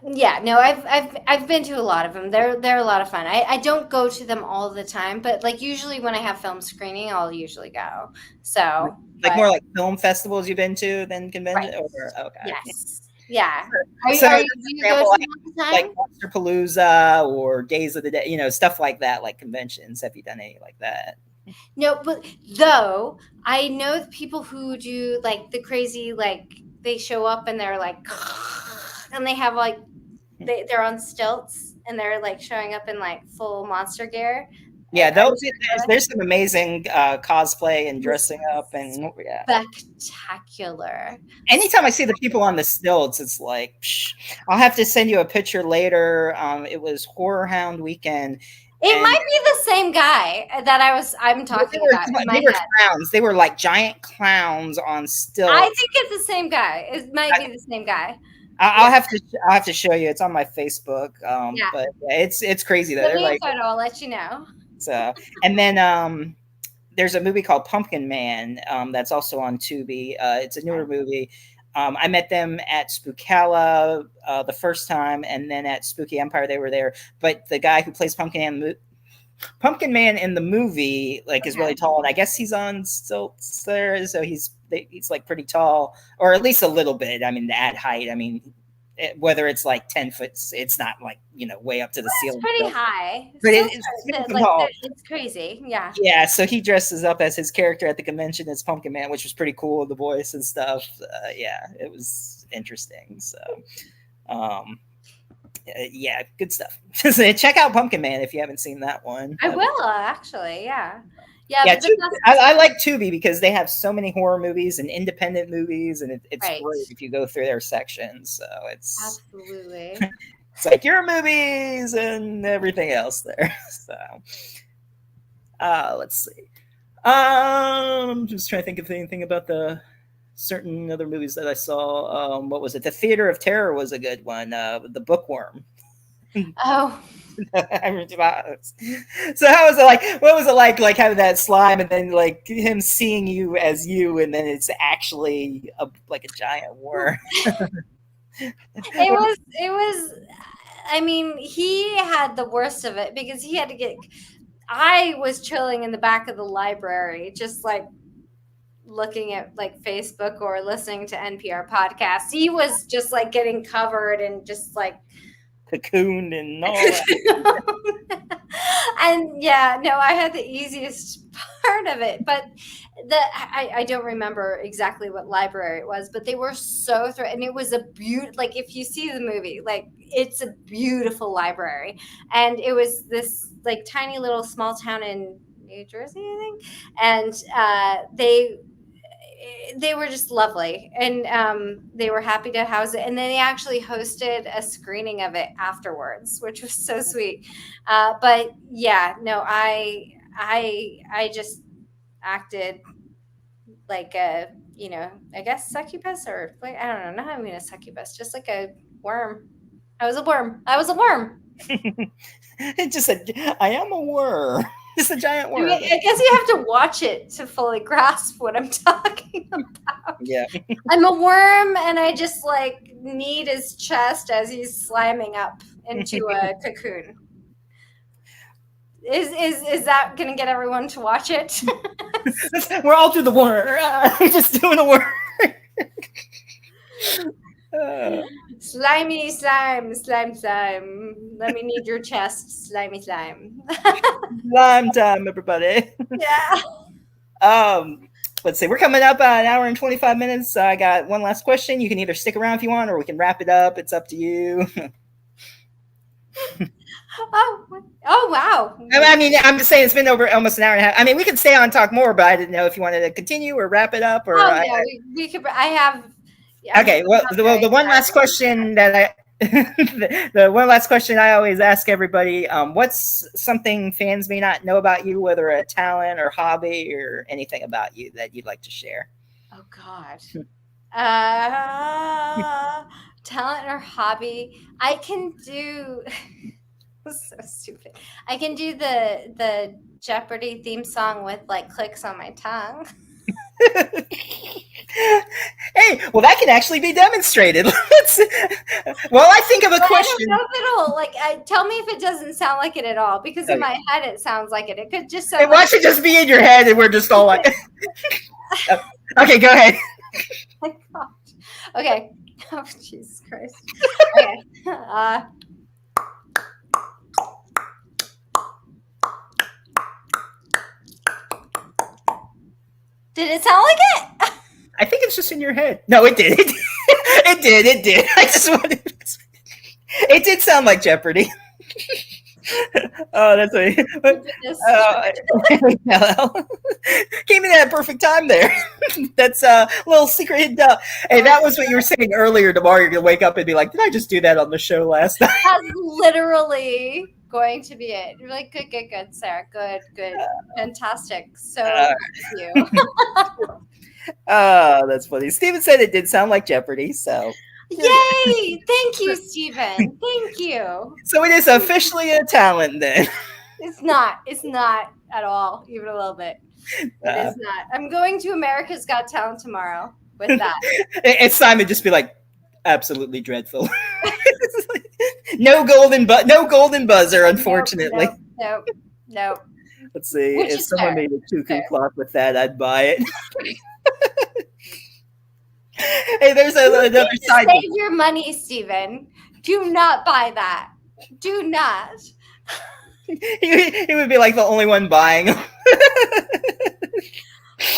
Yeah, no, I've been to a lot of them. They're a lot of fun. I don't go to them all the time, but usually when I have film screening, I'll usually go. So more like film festivals you've been to than convention, right. or okay, yes, yeah. So, Do you go to them all the time? like Monsterpalooza or Days of the Day, stuff like that, like conventions. Have you done any like that? No, but though I know the people who do the crazy they show up and they're and they have they're on stilts and they're showing up in full monster gear. Yeah, there's some amazing cosplay and dressing up and yeah. Spectacular. Anytime I see the people on the stilts, it's like psh. I'll have to send you a picture later. It was Horror Hound weekend. It might be the same guy that I'm talking about. They were clowns. They were like giant clowns on stilts. I think it's the same guy. It might be the same guy. I'll have to show you. It's on my Facebook. But yeah, it's crazy though. Send me a photo. I'll let you know. So and then there's a movie called Pumpkin Man that's also on Tubi. It's a newer movie. I met them at Spookala the first time, and then at Spooky Empire they were there. But the guy who plays Pumpkin Man in the movie is really tall, and I guess he's on stilts there, so he's like pretty tall, or at least a little bit. I mean, at height. I mean, whether it's 10 foot, it's not way up to the ceiling. It's pretty high, but it's crazy. Yeah. Yeah. So he dresses up as his character at the convention as Pumpkin Man, which was pretty cool. The voice and stuff. Yeah, it was interesting. So, yeah, good stuff. Check out Pumpkin Man if you haven't seen that one. I will actually. Yeah. Yeah, I like Tubi because they have so many horror movies and independent movies, and it's right. great if you go through their sections. So it's absolutely it's like your movies and everything else there. So let's see. I'm just trying to think of anything about the certain other movies that I saw. What was it? The Theater of Terror was a good one. The Bookworm. Oh. So how was it like? What was it like having that slime and then him seeing you as you, and then it's actually a giant worm? It was. I mean, he had the worst of it because he had to get. I was chilling in the back of the library, just looking at like Facebook or listening to NPR podcasts. He was just like getting covered and just like Cocooned and all that. and yeah, no, I had the easiest part of it, but I don't remember exactly what library it was, but they were so and it was a beautiful, like if you see the movie, like it's a beautiful library, and it was this like tiny little small town in New Jersey, I think, and they were just lovely, and they were happy to house it, and then they actually hosted a screening of it afterwards, which was so sweet. But yeah, no, I just acted like a, I guess succubus, or like, I don't know, not even a succubus, just like a worm. I was a worm. It just said, "I am a worm." It's a giant I worm. mean, I guess you have to watch it to fully grasp what I'm talking about. Yeah. I'm a worm, and I just like knead his chest as he's slamming up into a cocoon. Is that gonna get everyone to watch it? We're all through the worm. Just doing the worm. Slimy slime, slime slime. Let me knead your chest, slimy slime. Slime time, everybody. Yeah. Let's see. We're coming up an hour and 25 minutes. So I got one last question. You can either stick around if you want, or we can wrap it up. It's up to you. Oh wow. I mean, I'm just saying it's been over almost an hour and a half. I mean, we could stay on and talk more, but I didn't know if you wanted to continue or wrap it up. Or Oh no, we could. I have. Okay. Well, the one last question that the one last question I always ask everybody: what's something fans may not know about you, whether a talent or hobby or anything about you that you'd like to share? Oh God. Talent or hobby? I can do. So stupid. I can do the Jeopardy theme song with like clicks on my tongue. Hey, well, that can actually be demonstrated. Well, I think of a question. I don't know if it'll like. Tell me if it doesn't sound like it at all, because in my head it sounds like it. It could just sound. Hey, why should it just be in your head and we're just all like, okay, go ahead. My gosh. Okay. Oh Jesus Christ. Okay. Did it sound like it? I think it's just in your head. No, it did. It did. I just wanted. It did sound like Jeopardy. Oh, that's what. Came in at a perfect time there. That's a little secret hidden. Hey, that was what you were saying earlier. Tomorrow you're gonna wake up and be like, "Did I just do that on the show last night?" That's literally going to be it. You're like, good, Sarah. Good, fantastic. So thank you. Oh, that's funny. Steven said it did sound like Jeopardy, so. Yay! Thank you, Steven. Thank you. So it is officially a talent then. It's not at all, even a little bit. It is not. I'm going to America's Got Talent tomorrow with that. And Simon just be like, absolutely dreadful. No golden buzzer, unfortunately. Nope. Let's see. Which if is someone fair. made a cuckoo clock with that, I'd buy it. Hey, there's another side. Save your money, Steven. Do not buy that. Do not. He would be like the only one buying them.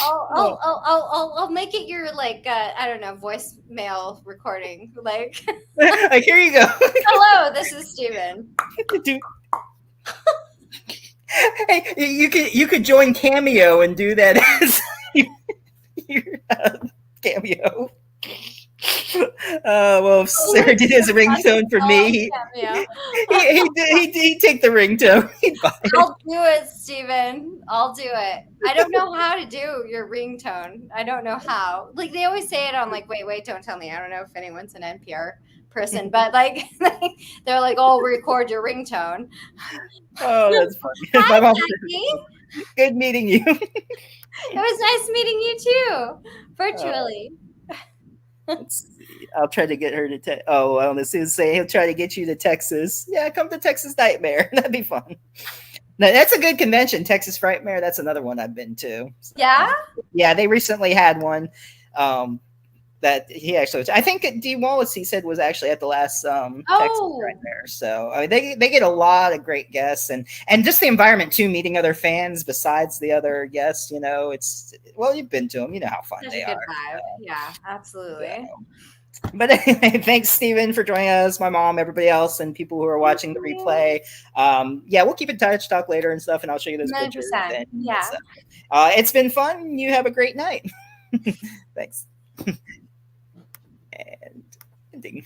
I'll make it your like I don't know, voicemail recording. Like here you go. hello, this is Steven. Hey, you could join Cameo and do that as your Cameo. Well, if Sarah did his ringtone for me, he'd take the ringtone. I'll do it, Steven. I'll do it. I don't know how to do your ringtone. I don't know how. Like they always say it on like, wait, don't tell me. I don't know if anyone's an NPR person, but like they're like, "Oh, record your ringtone." Oh, that's funny. Hi, Maggie. Good meeting you. It was nice meeting you too, virtually. Let's see. I'll try to get her to. Oh, I don't know. Say he'll try to get you to Texas. Yeah, come to Texas Nightmare. That'd be fun. No, that's a good convention. Texas Frightmare. That's another one I've been to. So, Yeah. yeah, they recently had one. That he actually, I think D Wallace, he said, was actually at the last Texas Oh, Frightmare. So I mean, they get a lot of great guests, and just the environment too, meeting other fans besides the other guests. You know, it's well, you've been to them, you know how fun such a they good are. vibe. Yeah, absolutely. So, but anyway, thanks, Stephen, for joining us, my mom, everybody else, and people who are Thank watching the you. replay. Yeah, we'll keep in touch, talk later and stuff, and I'll show you those pictures. 100%. And Yeah. so, it's been fun. You have a great night. Thanks. And ending.